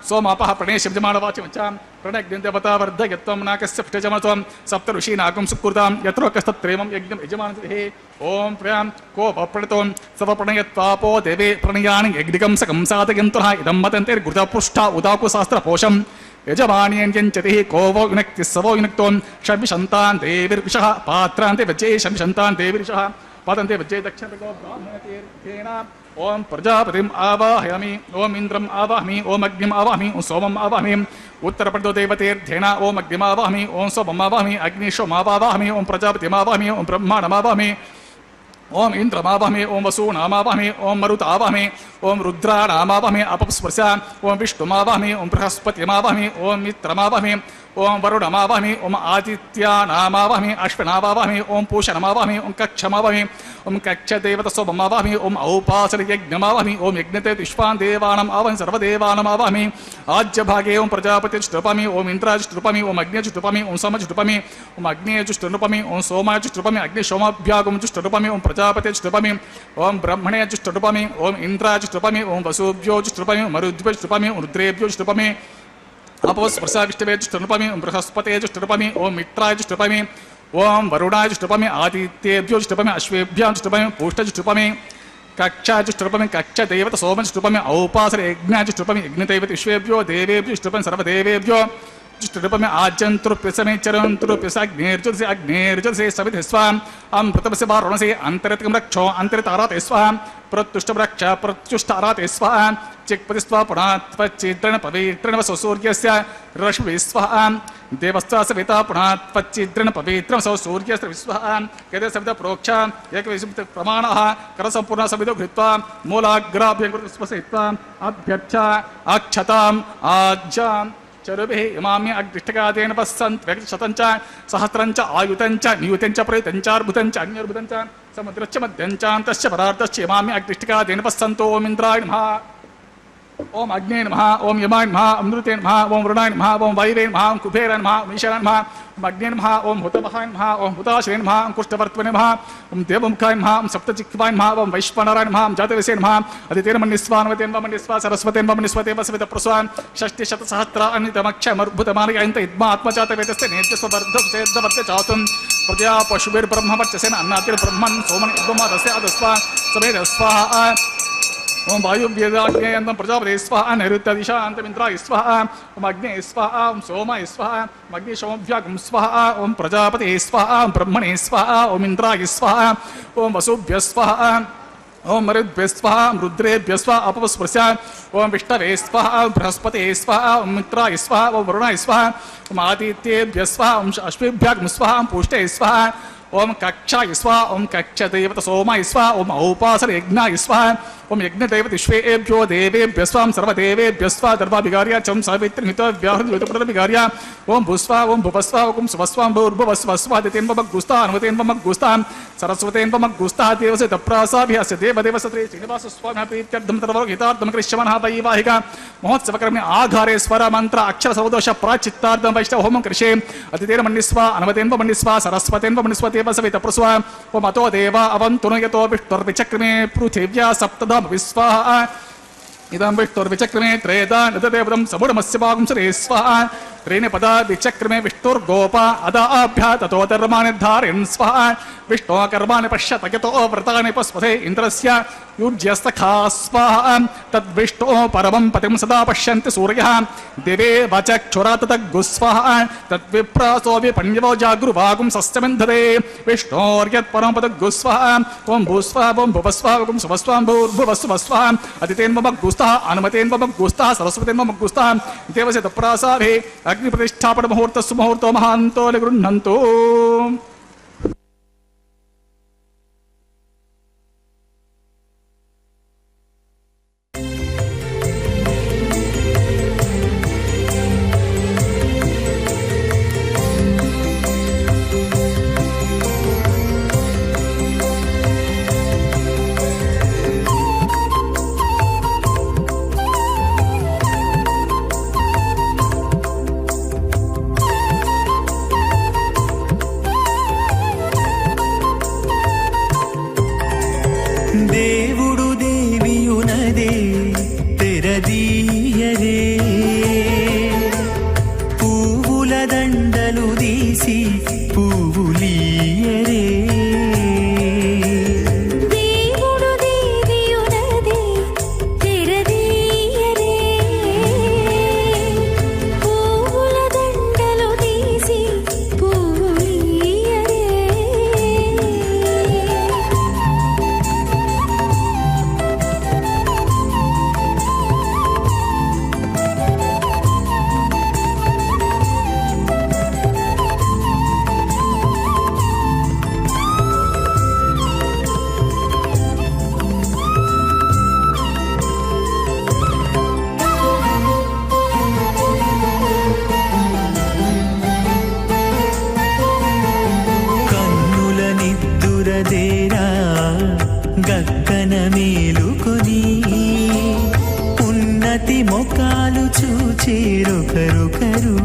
सोमापः प्रणेश विजमानवाचं यच्च प्रणग्निदेवता वर्धयत्वं नाकस्य पृष्ठजमत्वं सप्त ऋषीनागं सुकृतां यत्र कस्तत्रेमं यज्ञं यजमानः ओम प्रियां को प्रणतों सवप्रणयत्वापो देवे प्रणयानि यज्ञिकं सकं साधयन्तुः इदं मतन्तेर्गुरुपृष्ठा उदाकु शास्त्रपोषं यजमान्यञ्चतिः को वो युनक्तिः सवो युनक्तों शमिशन्तान् देवीर्विषः पात्रान्ते वज्जे शमिशन्तान् देवीर्विषः पादन्ते वज्जे दक्षिणको ब्राह्मणतीर्थेन ओम प्रजापतिम् आवाहयामि ओम इंद्रम् आवाहमि ओम अग्निम् आवाहमि ओम सोमम् आवाहमि उत्तरप्रदो देवतेर्ध्येन ओम अग्निम् आवाहमि ओम सोमम् आवाहमि अग्निशोमावाहमि ओम प्रजापतिम् आवाहमि ओम ब्रह्माणम् आवाहमि ओम इंद्रमावाहमि ओम वसूनामावाहमि ओम मरुतावाहमि ओम रुद्राणामावाहमि अपस्पर्श ओम विष्णुमावाहमि ओम बृहस्पतिमावाहमि ओम मित्रमावाहमि ओम वरुणमावाहमि ओम आदित्यानामावाहमि अश्विनावाहमि ओम पूषणमावाहमि ओम कक्षमावाहमि ओम कक्षदेवतसोममावाहमि ओम औपासनयज्ञमावाहमि ओम यज्ञते विश्वान् देवानाम् आवाहमि सर्वदेवानाम् आवाहमि आज्यभागे ओम प्रजापतिष्टुपामि ओम इन्द्राजिष्टुपामि ओम अग्निजिष्टुपामि ओम सोमजिष्टुपामि ओम अग्नेयजिष्टुपामि ओम सोमाजिष्टुपामि अग्निशोमाभ्यागमजिष्टुपामि ओम प्रजापतिष्टुपामि ओम ब्रह्मणेजिष्टुपामि ओम इन्द्राजिष्टुपामि ओम वसुभ्योजिष्टुपामि ओम मरुद्भ्योजिष्टुपामि ओम रुद्रेभ्योजिष्टुपामि अपस्पर्शाविष्टवेजुष्टुपामि ओम बृहस्पतेजुष्टुपामि ओम मित्राजुष्टुपामि ओम वरुणाजुष्टुपामि आदित्येभ्योजुष्टुपामि अश्वेभ्याजुष्टुपामि पूष्टजुष्टुपामि कक्षाजुष्टुपामि कक्षदेवत सोमजुष्टुपामि औपासर यज्ञाजुष्टुपामि यज्ञदैवत विश्वेभ्यो देवेभ्योजुष्टुपामि सर्वदेवेभ्यो जुष्टुपामि आज्यन्तुरुप्यसमे चरन्तुरुप्यसाग्नेर्जुसे अग्नेर्जुसे सविधे स्वाम अमृतमस्य वारुणसे अन्तरितकं रक्षो अन्तरिताराते स्वाहा प्रत्युष्टरक्ष प्रत्युष्टाराते स्वाहा चिक्पतिस्वा पुणात्पच्चिद्रण पवित्रण वसो सूर्यस्य रश्मि स्वाहा देवस्ता सविता पुणात्पच्चिद्रण पवित्रं सो सूर्यस्य विस्वाहा यदि सविता प्रोक्षा एकविंशति प्रमाणः करसम्पूर्ण सवितो घृत्वा मूलाग्राभ्यङ्कुरस्वसहित्वा अभ्यर्थ अक्षताम् आज्यां चरुभिः इमाम्य अग्निष्ठकादेन पश्यन्त व्यक्तिशतञ्च सहस्रञ्च आयुतञ्च नियुतञ्च प्रयुतञ्च अर्बुदञ्च अन्यर्बुदञ्च समुद्रश्च मध्यञ्चान्तश्च परार्धश्च इमाम्य अग्निष्ठकादेन पश्यन्तो ओम इन्द्राय नमः ओम अग्ने नमः ओम यमाय नमः ओम नृते नमः ओम वरुणाय नमः ओम वायवे नमः ओम कुबेराय नमः ओम ईशानाय नमः ओम अग्ने नमः ओम हुतवहाय नमः ओम हुताशये नमः ओम कुष्ठवर्त्मने नमः ओम देवमुखाय नमः ओम सप्तचिक्वाय नमः ओम वैश्वानराय नमः ओम जातवेसे नमः अदितेन मन्यस्वान्वतेन मन्यस्वा सरस्वतेन मन्यस्वते वसवित प्रस्वान् षष्टिशतसहस्रान्वितमक्षमर्भुतमानयन्त इद्मा आत्मजातवेदस्य नेत्यस्ववर्धसेद्धवर्त्य चातुं प्रजा पशुभिर्ब्रह्मवर्चसेन अन्नातिर्ब्रह्मन् सोमन् इद्वमादस्य अदस्वा समेद स्वाहा ओम वायु वेदाग्नेयन्तं प्रजापते स्वाहा नैऋत्यदिशान्तमिन्द्राय स्वाहा ओम अग्ने स्वाहा ओम सोमाय स्वाहा ओम अग्निशोमभ्यागं स्वाहा ओम प्रजापते स्वाहा ओम ब्रह्मणे स्वाहा ओम इन्द्राय स्वाहा ओम वसुभ्यः स्वाहा ओम मरुद्भ्यः स्वाहा ओम रुद्रेभ्यः स्वाहा अपस्पृश्य ओम विष्णवे स्वाहा ओम बृहस्पते स्वाहा ओम मित्राय स्वाहा ओम वरुणाय स्वाहा ओम आदित्येभ्यः स्वाहा ओम अश्वेभ्यागं स्वाहा ओम पूष्टे स्वाहा ओम कक्षाय स्वाहा ओम कक्षदेवत सोमाय स्वाहा ओम औपासर यज्ञाय स्वाहा ओम यज्ञदैवत विश्वेभ्यो देवेभ्यः स्वाहा सर्वदेवेभ्यः स्वाहा दर्भाभिगार्या चं सावित्रिहितव्याहृतभिगार्या ओम भूस्वा ओम भुवस्वा ओम सुवस्वा भूर्भुवस्वस्वा दितेन बमग्गुस्ता अनुमतेन बमग्गुस्ता सरस्वतेन बमग्गुस्ता देवसे तप्रासाभिहस्य देवदेवस्य श्री श्रीनिवास स्वामिनः प्रीत्यर्थं तर्वहितार्थं कृष्यमाणः वैवाहिका महोत्सवकर्मे आघारे स्वर मंत्र अक्षर सौदोष प्राचित्तार्थं वैष्णव होमं कृषे अतितेन मन्यस्वा अनुमतेन बमन्यस्वा सरस्वतेन बमन्यस्वते सवित प्रस्वा ओम अतो देवा अवन्तुनो यतो विष्णुर्विचक्रमे पृथिव्या सप्तधा विस्वाहा इदं विष्णुर्विचक्रमे त्रेधा नददेवतं समुडमस्य भागं सरे स्वाहा त्रीणि पदा विचक्रमे विष्णुर्गोपा अदाभ्या ततो धर्माणि स्वाहा विष्णो कर्माणि पश्यत यतो व्रतानि पस्पथे इन्द्रस्य युज्यस्तखा स्वाहा तद्विष्णो परमं पतिं सदा पश्यन्ति सूर्यः दिवे वचक्षुरा तद्गुस्वाहा तद्विप्रासो विपण्यवो जागृवागुं सस्यमिन्धते विष्णोर्यत्परं पदगुस्वाहा ओम भूस्वाहा ओम भुवस्वाहा ओम सुवस्वाहा भूर्भुवस्वस्वाहा अदितेन मम गुस्तः अनुमतेन मम गुस्तः सरस्वतेन मम गुस्तः देवस्य तप्रासाभे अग्निप्रतिष्ठापन मुहूर्तस्सु मुहूर्तो महान्तो निगृह्णन्तु పూవులదేరా గక్కన మేలుకొని ఉన్నతి మొక్కలు చూచేరొకరొకరు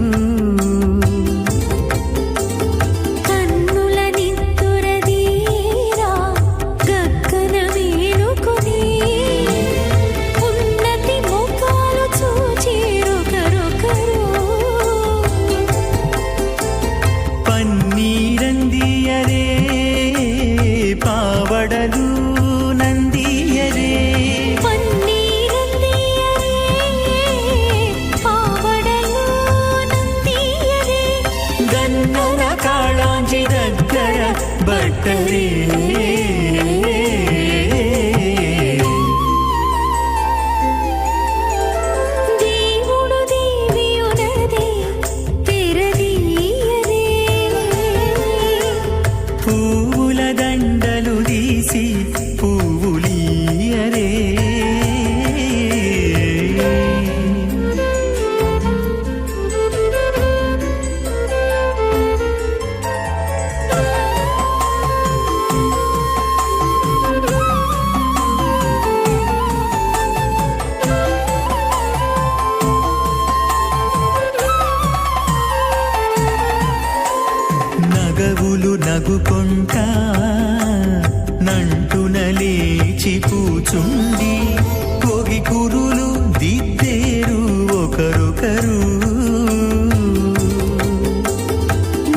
నగుకొంటా నంటున లేచి కూచుండి పొగి కురులు దిద్దేరు ఒకరొకరు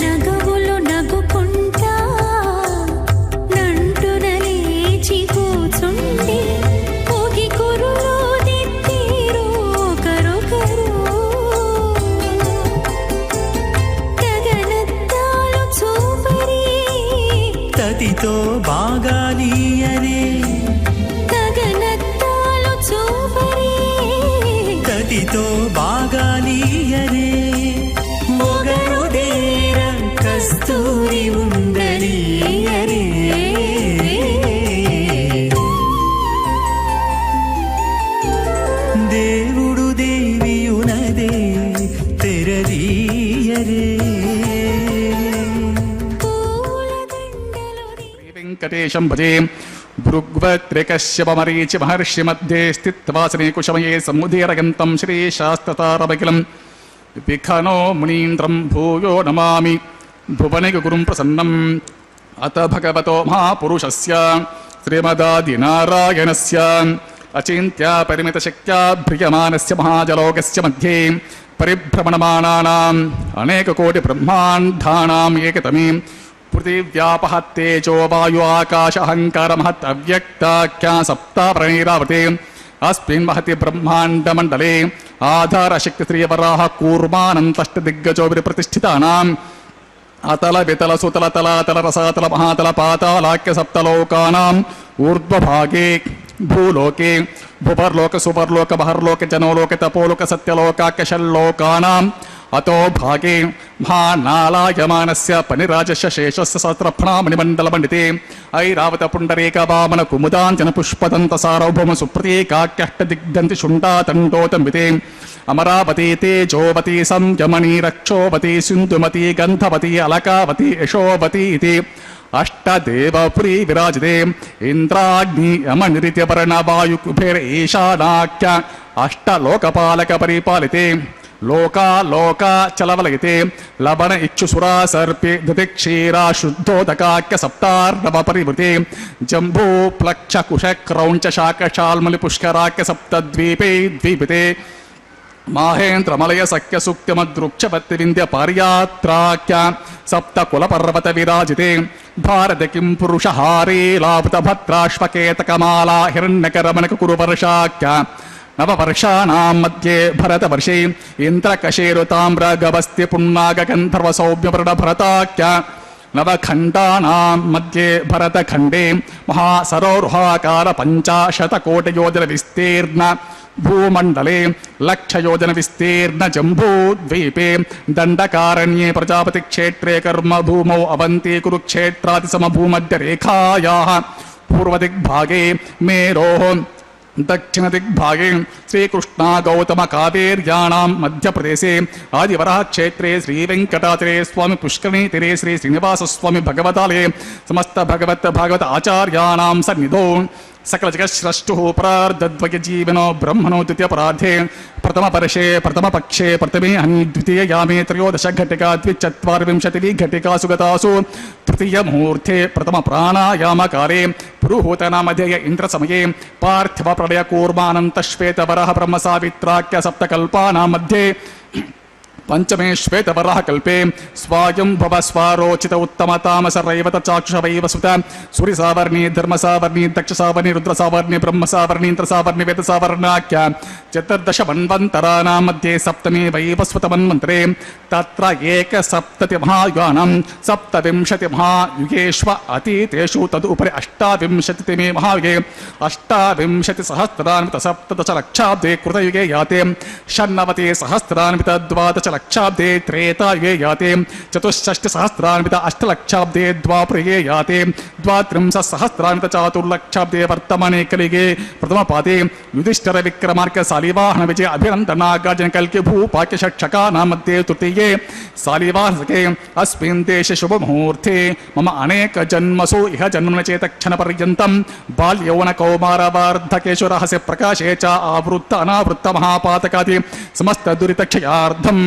నగవులు నగుకొంటా నంటున లేచి కూచుండి పొగి కురులు దిద్దేరు ఒకరొకరు గగనత్తాలు చూపరి తతితో బాగాలియరే గగనత్తాలు చూపరి తతితో బాగాలియరే మొగరుదేర కస్తూరి ఉండలియరే దేవుడు దేవియునదే తెరదీయరే వెంకటేశం భజే భృగ్వత్రికశ్యపమరీచి మహర్షి మధ్యే స్థిత్వాసనే కుశమయే సముదీరగంతం శ్రీశాస్త్రతారమఖిలం విఖనో మునీంద్రం భూయో నమామి భువనిక గురుం ప్రసన్నం అత భగవతో మహాపురుషస్య శ్రీమదాదినారాయణస్య అచింత్య పరిమిత శక్త్యా భ్రియమానస్య మహాజలోకస్య మధ్యే పరిభ్రమణమానానాం అనేక కోటి బ్రహ్మాండానాం ఏకతమే పృథివ్యాపహత్తేజో వాయు ఆకాశ అహంకార మహత్ అవ్యక్తాఖ్యా సప్తా ప్రణీరావతే అస్మిన్ మహతి బ్రహ్మాండమండలే ఆధార శక్తి శ్రీవరాహ కూర్మానంతష్ట దిగ్గజోభిర్ ప్రతిష్ఠితానాం అతల వితల సుతల తలాతల రసాతల మహాతల పాతాళాఖ్య సప్తలోకానాం ఊర్ధ్వభాగే భూలోకే భువర్లోక సువర్లోక బహర్లోక జనోలోక తపోలోక సత్యలోకాఖ్య షల్లోకానాం అతో భాగే మహానాలాయమానస్య పనిరాజస్య శేషస్య సహస్రఫణామణిమండలమండితే ఐరావత పుండరీక వామన కుముదాంజన పుష్పదంత సార్వభౌమ సుప్రతీకాఖ్యష్ట దిగ్ధంతి శుండాతండోతంబితే అమరావతి తేజోవతి సంయమనీ రక్షోవతి సింధుమతి గంధవతి అలకావతి యశోవతి ఇది అష్టదేవపురీ విరాజితే ఇంద్రాగ్ని యమనిరిత్యపర్ణ వాయు కుబేర ఈశానాఖ్య అష్టలోకపాలక పరిపాలితే లోకా లోకా చలవలయితే లవణ ఇక్షుసురా సర్పే దిక్షీరా శుద్ధోదకాఖ్య సప్తార్ణవ పరివృతే జంబూ ప్లక్ష కుశ క్రౌంచ శాకశాల్మలి పుష్కరాఖ్య సప్తద్వీపే ద్వీపితే మాహేంద్రమలయ సఖ్య సూక్తిమద్రుక్షపత్తి వింధ్య పార్యాత్రాఖ్య సప్త కుల పర్వత విరాజితే భారత కిం పురుష హారీ లాభుత భద్రాశ్వకేతకమాలా హిరణ్యకరమణక కురు వర్షాఖ్య నవవర్షాణాం మధ్యే భరతవర్షే ఇంద్రకశేరు తామ్ర గవస్తి పున్నాగ గంధర్వ సౌమ్యవృణ భరతాఖ్య నవఖండానాం మధ్యే భరతఖండే మహాసరోరుహాకార పంచాశతకోటియోజన విస్తీర్ణ భూమండలే లక్షయోజన విస్తీర్ణ జంబూద్వీపే దండకారణ్యే ప్రజాపతి క్షేత్రే కర్మ భూమౌ అవంతి కురుక్షేత్రాది సమభూమధ్య రేఖాయాః పూర్వదిగ్భాగే మేరోః दक्षिण दिग्भागे श्रीकृष्णा गौतम कावेर्याणां मध्यप्रदेशे आदिवरः क्षेत्रे श्रीवेङ्कटाचले स्वामी पुष्करिणी तीरे श्री श्रीनिवास स्वामी भगवतालये समस्त भागवत आचार्याणां सन्निधौ सकल जगत स्रष्टुः परार्धद्वय जीवनो ब्रह्मणो द्वितीयपरार्धे प्रथम वर्षे प्रथम पक्षे प्रथमे हनि द्वितीय यामे त्रयोदश घटिका द्विचत्वारिंशतिः घटिकासु गतासु तृतीय मुहूर्ते प्रथम प्राणायाम काले पुरुहूतनामध्यय इंद्रसमये पार्थिव प्रलय कूर्मानंत श्वेतवरः ब्रह्म सावित्राख्य सप्तकल्पानां मध्ये पंचमे श्वेतवरः कल्पे स्वायंभव स्वारोचित उत्तम तामस रैवत चाक्षुषवैव सुत सूर्यसावर्णी धर्मसावर्णी दक्षसावर्णी रुद्रसावर्णी ब्रह्मसावर्णी इंद्रसावर्णी वेदसावर्णाख्य चतुर्दश मन्वन्तराणां मध्ये सप्तमे वैवस्वतमन्वन्तरे तत्र एकसप्ततिमहायुगानां सप्तविंशतिमहायुगेष्व अतीतेषु तदुपरि अष्टाविंशतितमे महायुगे अष्टाविंशतिसहस्रान्वित सप्तदशलक्षाब्दे कृतयुगे याते षण्णवति सहस्रान्वित द्वादश लक्षाब्दे त्रेतायुगे याते चतुष्षष्टिसहस्रान्वित अष्टलक्षाब्दे द्वापरयुगे याते द्वात्रिंशत्सहस्रान्वित चातुर्लक्षाब्दे वर्तमाने कलियुगे प्रथमपादे युधिष्ठिर विक्रमार्क शालिवाहन विजय अभिनंदन नागार्जुन कल्कि भूपाक्य षट्शकानां मध्ये तृतीये शालिवाहनके अस्मिन् देशे शुभ मुहूर्ते मम अनेक जन्मसु इह जन्मन चेतक्षण पर्यन्तं बाल्यौवन कौमार वार्धकेषु रहस्य प्रकाशे च आवृत्त अनावृत्त महापातकादि समस्त दुरितक्षयार्थं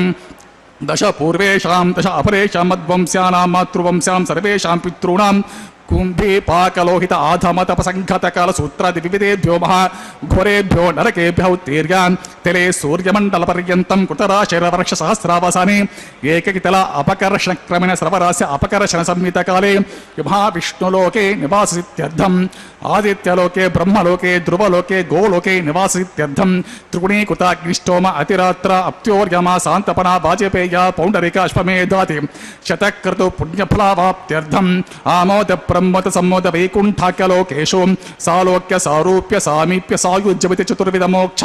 दश पूर्वेषां दश अपरेषां मद्वंस्यानां मातृवंस्यां सर्वेषां पितॄणां कुंभी पाकलोहित आधम तपसंघत काल सूत्रादि विविधेभ्यो महाघोरेभ्यो नरकेभ्यो उत्तीर्यान् तिले सूर्यमंडल पर्यन्तं कृतराशिर वर्ष सहस्रावसाने एककितल अपकर्षण क्रमेण सर्वरास्य अपकर्षण संहित काले महाविष्णुलोके निवासित्यर्थम् आदित्यलोके ब्रह्मलोके ध्रुवलोके गोलोके निवासित्यर्थं त्रिगुणीकृताग्निष्टोम अतिरात्र अप्त्योर्यमा शान्तपना वाजपेय पौण्डरिक अश्वमेधाति शतक्रतु पुण्यफलावाप्त्यर्थम् आमोद ब्रह्मत सम्मोद वैकुण्ठाख्यलोकेषु सालोक्य सारूप्य सामीप्य सायुज्यमिति चतुर्विध मोक्ष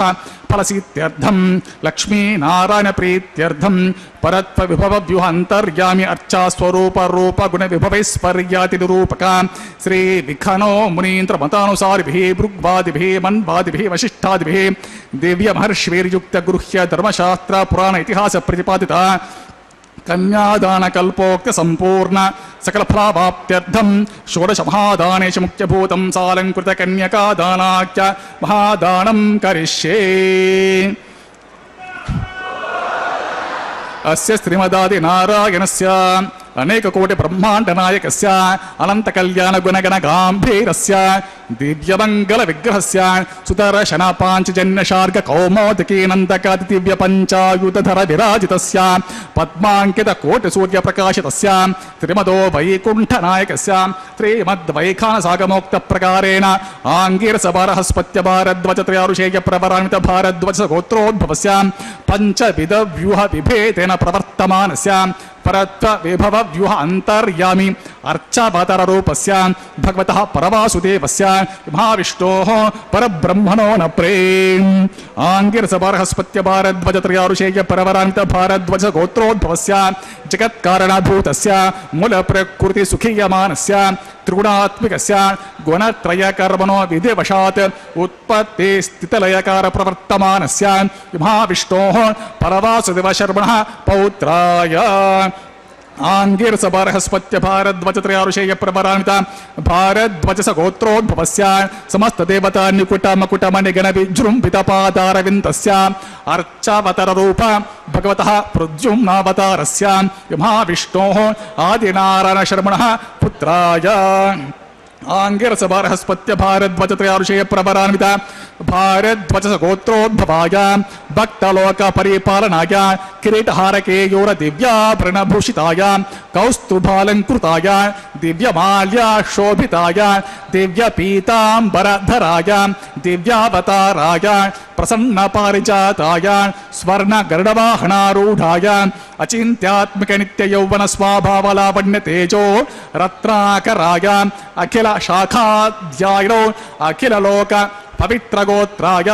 फलसीत्यर्थं लक्ष्मी नारायण प्रीत्यर्थं परत्व विभव व्यूह अंतर्यामी अर्चा स्वरूप रूप गुण विभवैस्पर्याति निरूपका श्री विखनो मुनीन्द्र मतानुसारिभिः भृग्वादिभिः मन्वादिभिः वशिष्ठादिभिः दिव्य महर्षिभिर्युक्त गृह्य धर्मशास्त्र पुराण इतिहास प्रतिपादिता कन्यादान कल्पोक्त संपूर्ण सकल फलावाप्त्यर्थं षोडश महादानेषु मुख्यभूतं सालंकृत कन्यकादानाख्य महादानं करिष्ये अस्य श्रीमदादि नारायणस्य अनेक कोटि ब्रह्मांड नायकस्य अनंत कल्याण गुणगण गांभीरस्य दिव्यमंगल विग्रहस्य सुदर्शन पांचजन्य शार्ग कौमोदकी नंदकादि दिव्य पंचायुधर विराजितस्य पद्मांकित कोटि सूर्य प्रकाशितस्य त्रिमदो वैकुंठ नायकस्य श्रीमद्वैखान सागमोक्त प्रकारेण आंगीरस बृहस्पत्य भारद्वज त्रयारुषेय प्रवरान्वित भारद्वज गोत्रोद्भवस्य पंचविध व्यूह विभेदेन प्रवर्तमानस्य परत्व विभव व्यूह अंतर्यामी अर्चावतार रूपस्य भगवतः परवासुदेवस्य महाविष्णोः परब्रह्मणो न प्रेम आंगिरस बृहस्पत्य भारद्वज त्रयारुषेय प्रवरान्वित भारद्वज गोत्रोद्भवस्य जगत्कारणभूतस्य मूल प्रकृति सुखीयमानस्य त्रिगुणात्मिकस्य गुणत्रयकर्मणो विधिवशात् उत्पत्ति स्थितिलयकार प्रवर्तमानस्य महाविष्णोः परवासुदेव शर्मणः पौत्राय आंगीरस बृहस्पत्य भारद्वज त्रयारुषेय प्रवरान्वित भारद्वज गोत्रोद्भवस्य समस्त देवता निकुट मकुट मणिगण विजृंभित पादारविन्दस्य अर्चावतार रूप भगवतः प्रद्युम्नावतारस्य महाविष्णोः आदिनारायण शर्मणः पुत्राय आंगिरस बृहस्पत्य भारद्वज त्रयारुषेय प्रवरान्वित भारद्वज गोत्रोद्भवाय भक्तलोक परिपालनाय किरीटहारकेयोर दिव्याभरणभूषिताय कौस्तुभालंकृताय दिव्यमाल्या शोभिताय दिव्यपीतांबरधराय दिव्यावताराय प्रसन्न पारिजाताय स्वर्ण गरुडवाहनारूढाय अचिन्त्यात्मक नित्य यौवन स्वाभावलावण्य तेजो रत्नाकराय अखिल शाखाध्यायिनो अखिल लोक पवित्र गोत्राय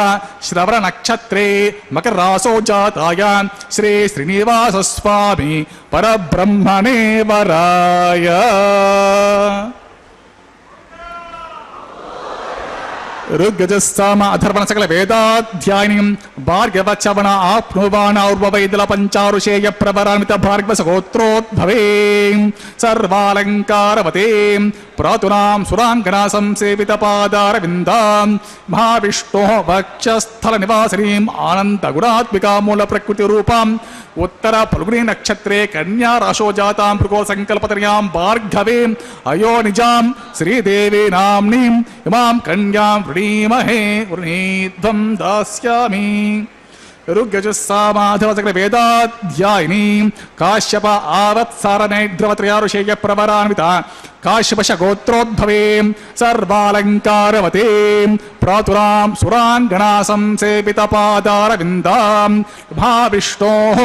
श्रवण नक्षत्रे मकर रासो जाताय श्री श्रीनिवास स्वामी परब्रह्मणे वराय ऋग्यजुस्साम अथर्वण सकल वेदाध्यायिनीं भार्गवचवण आप्नुवान और्वैदल पंचारुषेय प्रवरान्वित भार्गव सगोत्रोद्भवें सर्वालंकारवतीं प्रातुनां सुरांगना संसेवित पादारविन्दां महाविष्णोः वक्षस्थल निवासिनीं आनंद गुणात्मिका मूल प्रकृति रूपां उत्तर फल्गुनी नक्षत्रे कन्या राशो जातां भृगो संकल्पतनयां भार्गवीं अयोनिजां श्रीदेवी नाम्नीं इमां कन्यां वृणीमहे वृणीध्वं दास्यामि ऋग्यजुस्सामाधवसकल वेदाध्यायिनीं काश्यप आवत्सारनैद्रवत्रयारुषेय प्रवरान्विता काश्यपश गोत्रोद्भवें सर्वालंकारवतीं प्रातुरां सुरांगना संसेवित पादारविन्दां महाविष्णोः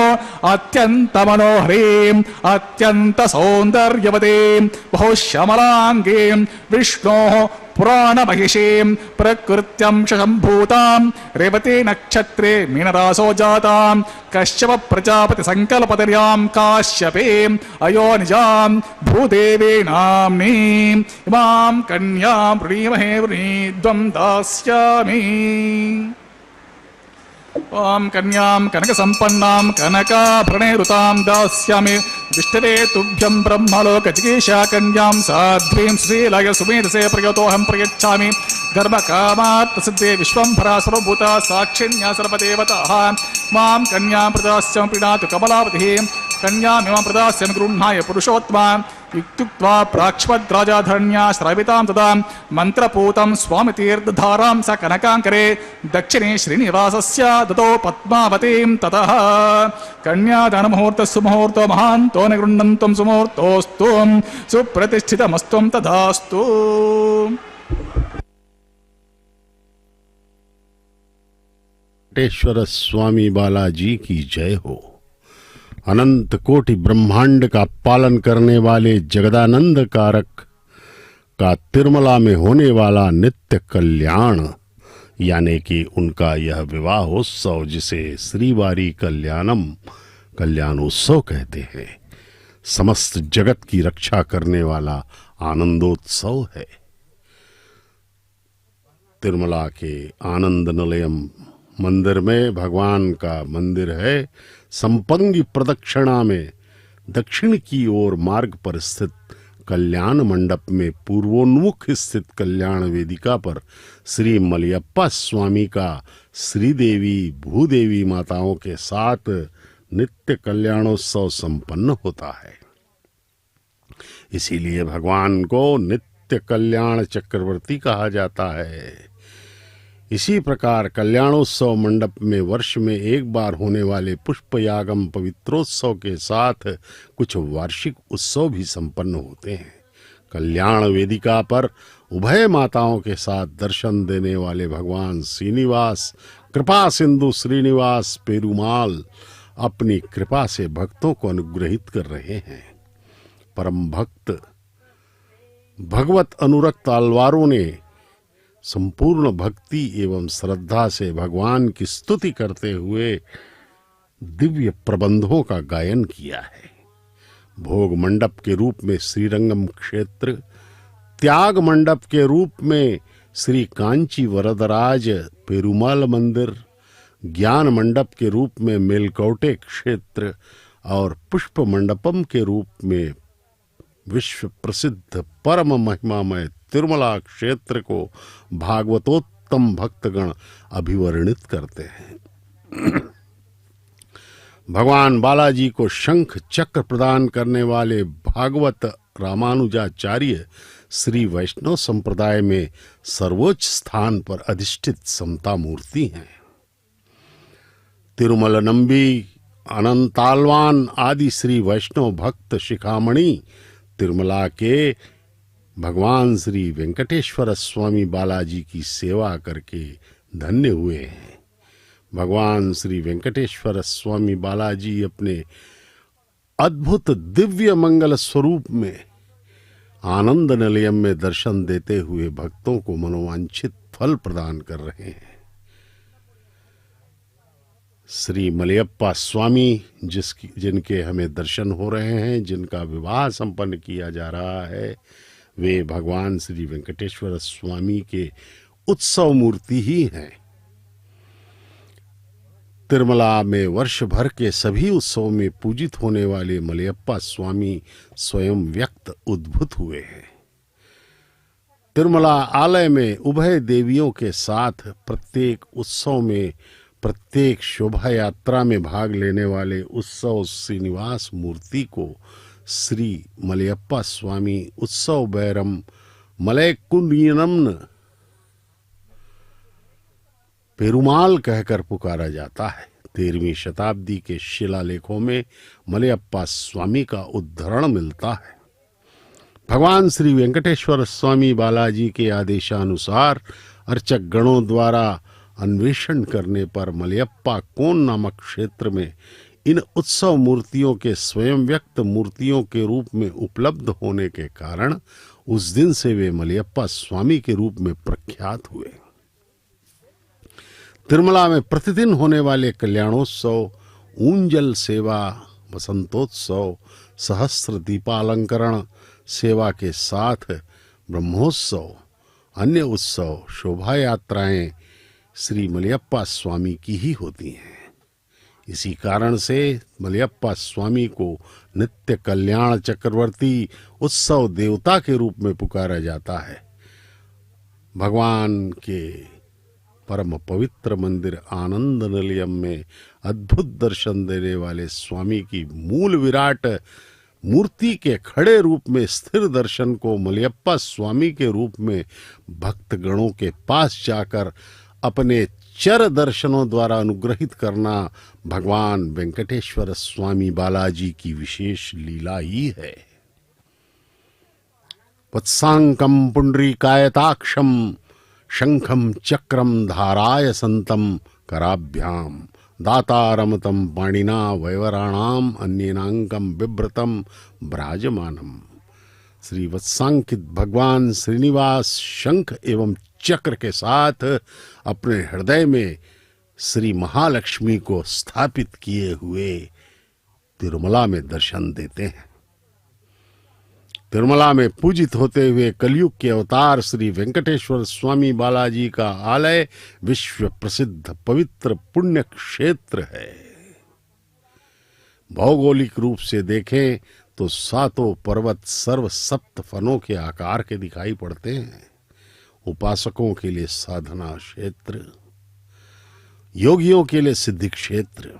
अत्यंत मनोहरीं अत्यंत सौंदर्यवतीं बहुश्यामलांगीं विष्णोः पुराण महिषीं प्रकृत्यं शशम्भूतां रेवती नक्षत्रे मीनरासो जातां कश्यप प्रजापति संकल्पतर्यां काश्यपीं अयोनिजां भूदेवी नाम्नीं इमां कन्यां वृणीमहे वृणीध्वं दास्यामि ओं कन्यां कनक संपन्नां कनकाभरणैरुतां दास्यामि दिष्टवे तुभ्यं ब्रह्मलोक जिगीषा कन्यां साध्वीं सुशीलाय सुमेधसे प्रयतोऽहं प्रयच्छामि धर्मकामात् प्रसिद्धे विश्वंभरा सर्वभूता साक्षिण्या सर्वदेवताः मां कन्यां प्रदास्यं प्रीणातु कमलावतिः कन्यामिमां प्रदास्यं गृह्णाय पुरुषोत्तमा इत्युक्त्वा प्राक्ष्मद्राजाधरण्या श्रावितां तदा मन्त्रपूतं स्वामितीर्थधारां स कनकाङ्करे दक्षिणे श्रीनिवासस्य दतो पद्मावतीं ततः कन्यादानमुहूर्तः सुमुहूर्तो महान्तो निगृह्णन्तं सुमुहूर्तोऽस्तु सुप्रतिष्ठितमस्त्वं तथास्तु। वेंकटेश्वर स्वामी बालाजी की जय हो। अनंत कोटि ब्रह्मांड का पालन करने वाले जगदानंद कारक का तिरुमला में होने वाला नित्य कल्याण यानी कि उनका यह विवाहोत्सव जिसे श्रीवारी कल्याणम कल्याणोत्सव कहते हैं, समस्त जगत की रक्षा करने वाला आनंदोत्सव है। तिरुमला के आनंद निलयम मंदिर में भगवान का मंदिर है। संपंगी प्रदक्षिणा में दक्षिण की ओर मार्ग पर स्थित कल्याण मंडप में पूर्वोन्मुख स्थित कल्याण वेदिका पर श्री मलयप्पा स्वामी का श्रीदेवी भूदेवी माताओं के साथ नित्य कल्याणोत्सव संपन्न होता है। इसीलिए भगवान को नित्य कल्याण चक्रवर्ती कहा जाता है। इसी प्रकार कल्याणोत्सव मंडप में वर्ष में एक बार होने वाले पुष्पयागम पवित्रोत्सव के साथ कुछ वार्षिक उत्सव भी संपन्न होते हैं। कल्याण वेदिका पर उभय माताओं के साथ दर्शन देने वाले भगवान श्रीनिवास कृपा सिंधु श्रीनिवास पेरुमाल अपनी कृपा से भक्तों को अनुग्रहित कर रहे हैं। परम भक्त भगवत अनुरक्त आलवारों ने संपूर्ण भक्ति एवं श्रद्धा से भगवान की स्तुति करते हुए दिव्य प्रबंधों का गायन किया है। भोग मंडप के रूप में श्रीरंगम क्षेत्र, त्याग मंडप के रूप में श्री कांची वरदराज पेरुमाल मंदिर, ज्ञान मंडप के रूप में मेलकोटे क्षेत्र और पुष्प मंडपम के रूप में विश्व प्रसिद्ध परम महिमामय तिरुमला क्षेत्र को भागवतोत्तम भक्तगण अभिवर्णित करते हैं। भगवान बालाजी को शंख चक्र प्रदान करने वाले भागवत रामानुजाचार्य श्री वैष्णव संप्रदाय में सर्वोच्च स्थान पर अधिष्ठित समता मूर्ति हैं। तिरुमल नंबी अनंतालवान आदि श्री वैष्णव भक्त शिखामणि तिरुमला के भगवान श्री वेंकटेश्वर स्वामी बालाजी की सेवा करके धन्य हुए हैं। भगवान श्री वेंकटेश्वर स्वामी बालाजी अपने अद्भुत दिव्य मंगल स्वरूप में आनंद निलयम में दर्शन देते हुए भक्तों को मनोवांछित फल प्रदान कर रहे हैं। श्री मलयप्पा स्वामी जिनके हमें दर्शन हो रहे हैं, जिनका विवाह संपन्न किया जा रहा है, वे भगवान श्री वेंकटेश्वर स्वामी के उत्सव मूर्ति ही हैं। तिरुमला में वर्ष भर के सभी उत्सव में पूजित होने वाले मलयप्पा स्वामी स्वयं व्यक्त उद्भूत हुए हैं। तिरुमला आलय में उभय देवियों के साथ प्रत्येक उत्सव में, प्रत्येक शोभा यात्रा में भाग लेने वाले उत्सव श्रीनिवास मूर्ति को श्री मलयप्पा स्वामी उत्सव बैरम मलयकुंडियनम पेरुमाल कहकर पुकारा जाता है। 13वीं शताब्दी के शिलालेखों में मलयप्पा स्वामी का उद्धरण मिलता है। भगवान श्री वेंकटेश्वर स्वामी बालाजी के आदेशानुसार अर्चक गणों द्वारा अन्वेषण करने पर मलयप्पा कोन नामक क्षेत्र में इन उत्सव मूर्तियों के स्वयं व्यक्त मूर्तियों के रूप में उपलब्ध होने के कारण उस दिन से वे मलयप्पा स्वामी के रूप में प्रख्यात हुए। तिरुमला में प्रतिदिन होने वाले कल्याणोत्सव, ऊंजल सेवा, वसंतोत्सव, सहस्त्र दीपालंकरण सेवा के साथ ब्रह्मोत्सव, अन्य उत्सव, शोभा यात्राएं श्री मलयप्पा स्वामी की ही होती हैं। इसी कारण से मलयप्पा स्वामी को नित्य कल्याण चक्रवर्ती उत्सव देवता के रूप में पुकारा जाता है। भगवान के परम पवित्र मंदिर आनंद निलयम में अद्भुत दर्शन देने वाले स्वामी की मूल विराट मूर्ति के खड़े रूप में स्थिर दर्शन को मलयप्पा स्वामी के रूप में भक्त गणों के पास जाकर अपने चर दर्शनों द्वारा अनुग्रहित करना भगवान वेंकटेश्वर स्वामी बालाजी की विशेष लीला ही है। वत्सांकम पुंडरीकायताक्षम शंखम चक्रम धाराय संतम कराभ्याम दातारमतम पाणिना वैवराणाम अन्येनांकम बिभ्रतम ब्राजमानम। श्री वत्सांकित भगवान श्रीनिवास शंख एवं चक्र के साथ अपने हृदय में श्री महालक्ष्मी को स्थापित किए हुए तिरुमला में दर्शन देते हैं। तिरुमला में पूजित होते हुए कलयुग के अवतार श्री वेंकटेश्वर स्वामी बालाजी का आलय विश्व प्रसिद्ध पवित्र पुण्य क्षेत्र है। भौगोलिक रूप से देखें तो सातों पर्वत सर्व सप्त फनों के आकार के दिखाई पड़ते हैं। उपासकों के लिए साधना क्षेत्र, योगियों के लिए सिद्धि क्षेत्र।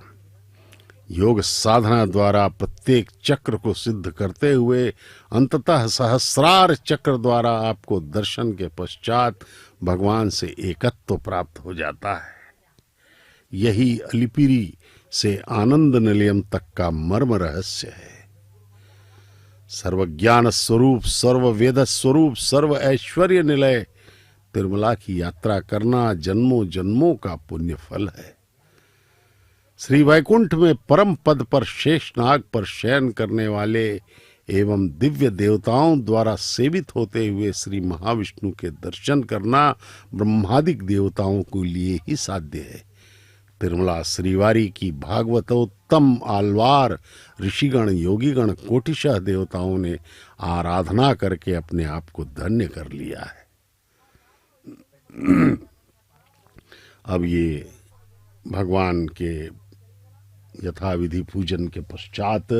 योग साधना द्वारा प्रत्येक चक्र को सिद्ध करते हुए अंततः सहस्रार चक्र द्वारा आपको दर्शन के पश्चात भगवान से एकत्व प्राप्त हो जाता है। यही अलिपिरी से आनंद निलयम तक का मर्म रहस्य है। सर्वज्ञान स्वरूप, सर्व वेद स्वरूप, सर्व ऐश्वर्य निलय तिरुमला की यात्रा करना जन्मों जन्मों का पुण्य फल है। श्री वैकुंठ में परम पद पर शेषनाग पर शयन करने वाले एवं दिव्य देवताओं द्वारा सेवित होते हुए श्री महाविष्णु के दर्शन करना ब्रह्मादिक देवताओं के लिए ही साध्य है। तिरुमला श्रीवारी की भागवतोत्तम आलवार ऋषिगण, योगीगण, कोटिशः देवताओं ने आराधना करके अपने आप को धन्य कर लिया है। अब ये भगवान के यथाविधि पूजन के पश्चात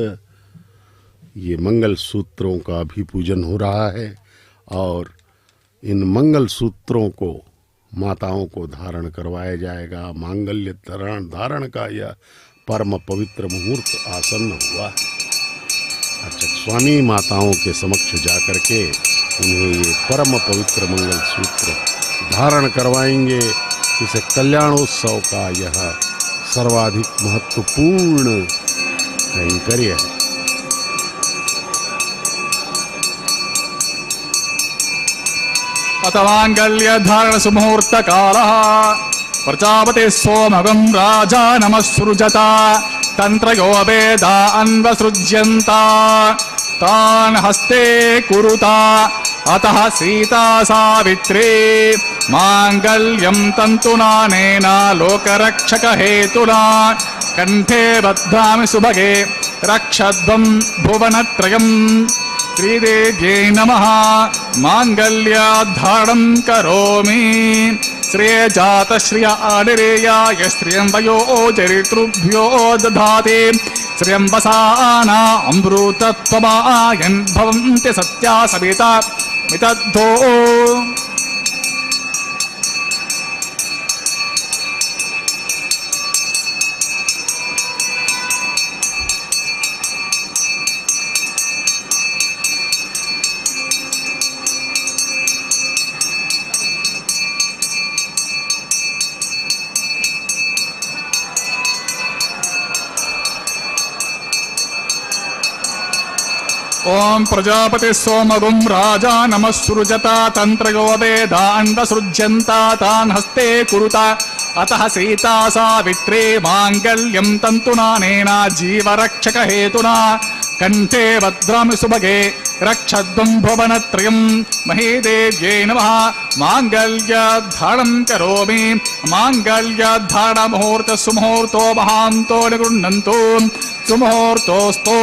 ये मंगल सूत्रों का भी पूजन हो रहा है और इन मंगल सूत्रों को माताओं को धारण करवाया जाएगा। मांगल्य धारण का यह परम पवित्र मुहूर्त आसन्न हुआ है। अर्चक स्वामी माताओं के समक्ष जाकर के उन्हें ये परम पवित्र मंगल सूत्र धारण करवाएंगे। इसे कल्याणोत्सव का यह सर्वाधिक महत्वपूर्ण कैंकर्य है। अथ मांगल्य धारण सुमुहूर्त कालः प्रजापति सोमगं राजा नमस्सृजता तंत्रयो वेदा अन्वसृज्यन्ता तान् हस्ते कुरुता अतः सीता सावित्री मांगल्यं तन्तुनानेना लोकरक्षक हेतुना कंठे बध्नामि सुभगे रक्षध्वं भुवनत्रयम् శ్రీదేవ్యై నమః మాంగళ్యాధారణం కరోమి శ్రేయజాత శ్రియ ఆడిరేయాయ శ్రియం వయో చరితృభ్యో దధాతి శ్రియం వసానా అమృతత్వమాయన్ భవంతి సత్యా సవిత మితద్ధో ఓం ప్రజాపతి సోమగుం రాజా నమస్సృజత తంత్రయో వేదాండసృజ్యంత తాన్ హస్తే కురుత అతః సీతా సావిత్రే మాంగళ్యం తంతునానేన జీవరక్షక హేతునా కంఠే భద్రామి సుభగే రక్షద్వం భువనత్రయం మహీదేవ్యై నమః మాంగళ్యాధారణం కరోమి మాంగళ్యాధారణ ముహూర్త సుముహూర్తో మహాంతో నిగృహ్ణంతు సుముహూర్తోస్తు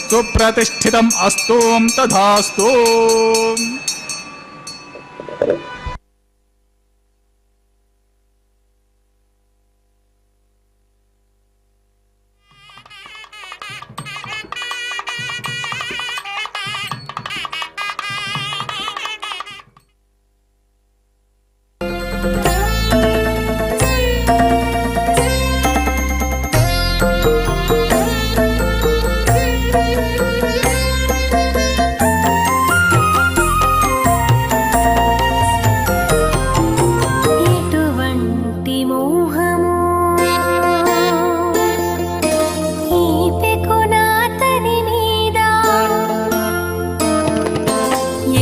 సుప్రతిష్ఠితం అస్తు తథాస్తు. ఎటువంటి మోహము ఈ పెకునాతని మీద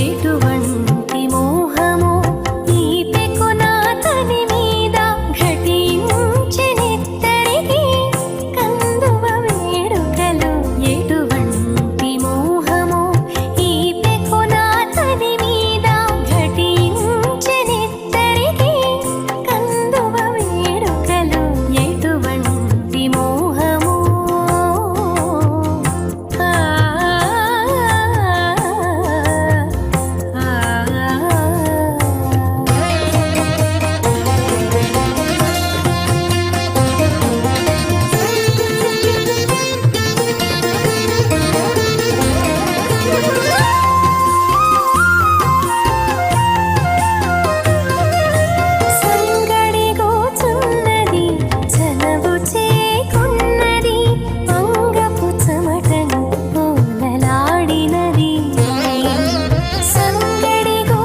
ఎటువంటి మోహము ఈ పెకునాతని మీద ఘటించెనెత్తరికి కందువ వేడుకలు ఎటువంటి మోహము ఈ పెకునాతని మీద ఘటించెనెత్తరికి కందువ వేడుకలు ఎటువంటి మోహము సంగడిగోచున్నది చలవు చేకున్నది అంగపు చెమటను పూలలాడినది సంగడిగోచున్నది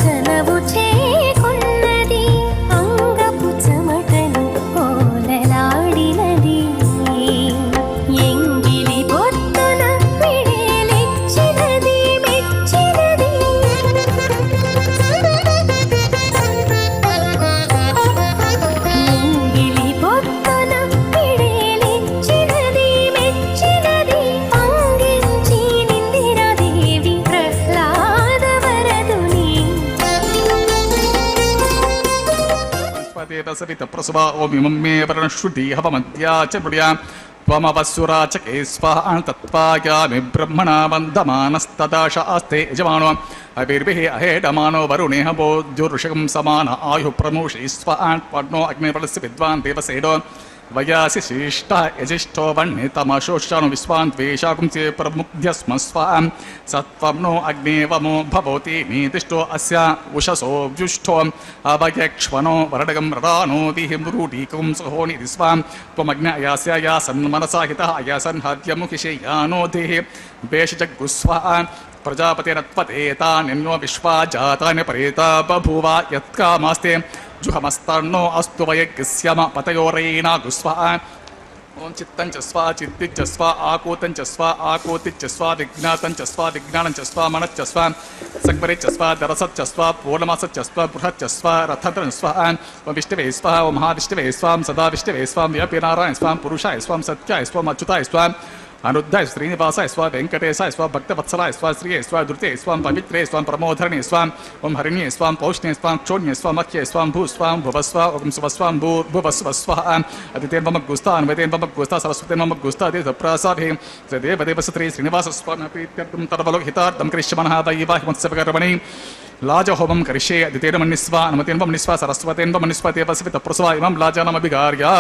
చలవు చేకున్నది అంగపు చెమటను పూలలాడినది ఎంగిలి పొట్టున పిడేలిచ్చినది మెచ్చినది ఎంగిలి పొట్టున పిడేలిచ్చినది మెచ్చినది అంగించి నిందిరాదేవి ప్రహ్లాద వరదుని సవిత ప్రసుభా ఓం ఇమం మే వరణశ్రుతి హవమద్యా చ పుర్యా త్వమవస్సురా చ కేస్వాహ తత్వాయామి బ్రహ్మణా వందమానస్తదా శాస్తే యజమానో అభిర్భిః అహేడమానో వరుణేహ బోధ్యుర్షకం సమాన ఆయు ప్రమూషి స్వాహ పర్ణో అగ్నిపలస్య విద్వాన్ దేవసేడో వయాసి శ్రేష్ఠ యజిష్ఠో వన్నితమశోషాను విశ్వాన్ ద్వేషాకుంసే ప్రముగ్ధ్యస్మ స్వాం సత్వం నో అగ్నేవమో భవతి నీతిష్టో అస్య ఉషసో వ్యుష్ఠో అవయక్ష్వనో వరడగం రదానో విహిమృటీకం సహోనిధి స్వాం త్వమగ్న అయాస్య యాసన్ మనసా హితః అయాసన్ హవ్యముఖిషేయానో దేహి భేషజగ్గుస్వాం ప్రజాపతిరత్వతేతానిన్యో విశ్వా జాతాని పరేతా బభూవ యత్కామాస్తే జుహమస్తర్ణో అస్తు వయగ్స్యమ పతయోరైనా గుస్వ ఓం చిత్తం చ స్వా చిత్తిచ్చ స్వా ఆకూతం చ స్వా ఆకూతిచ్చ స్వా విజ్ఞాతం చ స్వా విజ్ఞానం చ స్వా మనచ్చ స్వా సక్బరి చ స్వా దరసచ్చ స్వా పూర్ణమాసచ్చ స్వా బృహచ్చ స్వా రథంత్రం స్వా ఓం విష్ణవే స్వా ఓం మహావిష్ణవే స్వాం సదా విష్ణవే స్వాం వ్యాపి నారాయణ స్వాం పురుషాయ స్వాం సత్యాయ స్వాం అచ్యుతాయ స్వాం अनुद्धाय श्रीनिवासाय स्वा वेंकटेशाय स्वा भक्तवत्सलाय स्वा श्रिये स्वा द्रुते स्वां पवित्रे स्वां प्रमोधरणे स्वां ओम हरिण्ये स्वां पौष्णे स्वां क्षोण्ये स्वां मख्ये स्वां भू स्वां भुवस्वा ओम सुवस्वां भूर्भुवस्वस्वः अतिते मम गुस्ता अन्वते मम गुस्ता सरस्वते मम गुस्ता दे प्रसादे सदेव श्री श्रीनिवास स्वामी प्रीत्यर्थं तरवलो हितार्थं करिष्यमनः वैवाहिमोत्सवकर्मणि लाजहोमं करिष्ये अतितेन मन्निस्वा अनुमतेन मन्निस्वा सरस्वतेन मन्निस्वा देवस्य तप्रस्वा इमं लाजानमभिगार्य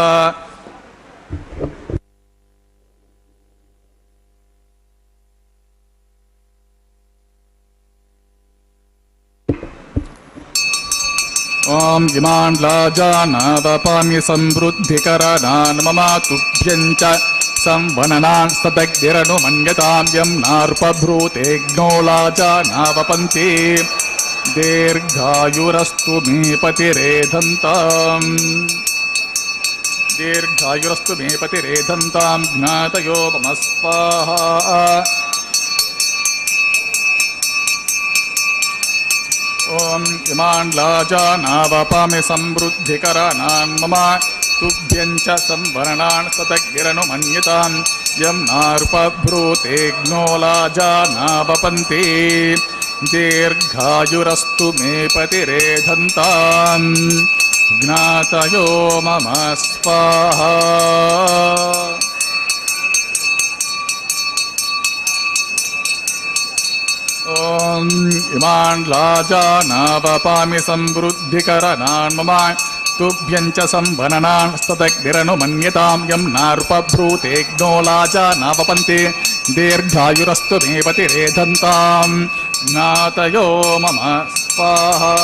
ओम इमान् लाजानावपाम्य समृद्धिकरानान् मम तुभ्यं च संवननान् सदग्निरनुमन्यतां यं नार्पभ्रूतेऽग्नो लाजानावपन्ति दीर्घायुरस्तु मे पतिरेधन्ताम् दीर्घायुरस्तु मे पतिरेधन्तां ज्ञातयो मम स्वाहा ओम इमान् लाजानावपाम्य समृद्धिकरानान् मम तुभ्यं च संवरणान् सदग्निरनुमन्यतां यं नार्पभ्रूतेऽग्नो लाजानावपन्ति दीर्घायुरस्तु मे पतिरेधन्तां ज्ञातयो मम स्वाहा ओम इमान् लाजानावपाम्य समृद्धिकरानान् मम तुभ्यं च संवननान् सदग्निरनुमन्यतां यं नार्पभ्रूतेऽग्नो लाजानावपन्ति दीर्घायुरस्तु मे पतिरेधन्तां ज्ञातयो मम स्वाहा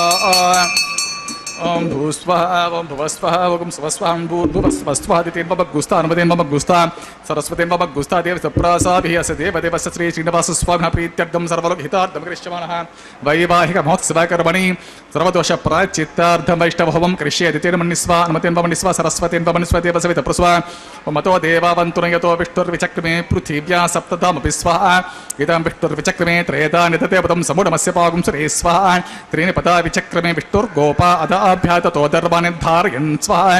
ओम भूस्वाहा ओम भुवस्वाहा ओम स्वस्वाहा ओम भूर्भुवस्वस्वाहा दितेन मम गुस्ता अनुमतेन मम गुस्ता सरस्वतेन मम गुस्ता देव सप्रसाभिः अस्य देवदेवस्य श्री श्रीनिवास स्वामिनः प्रीत्यर्थं सर्वलोकहितार्थं करिष्यमाणः वैवाहिक महोत्सवकर्मणि सर्वदोष प्रायश्चित्तार्थं वैष्णवहोमं करिष्ये दितेन मन्निस्वा अनुमतेन मन्निस्वा सरस्वतेन मन्निस्वा देवस्य तप्रस्वा मतो देवावन्तु यतो विष्णुर्विचक्रमे पृथिव्या सप्तधामपि स्वाहा इदं विष्णुर्विचक्रमे त्रेधा निदते पदं समुडमस्य पागुं सुरे स्वाहा त्रीणि पदा विचक्रमे विष्णुर्गोपा अदाभ्याततो दर्वाणि धारयन् स्वाहा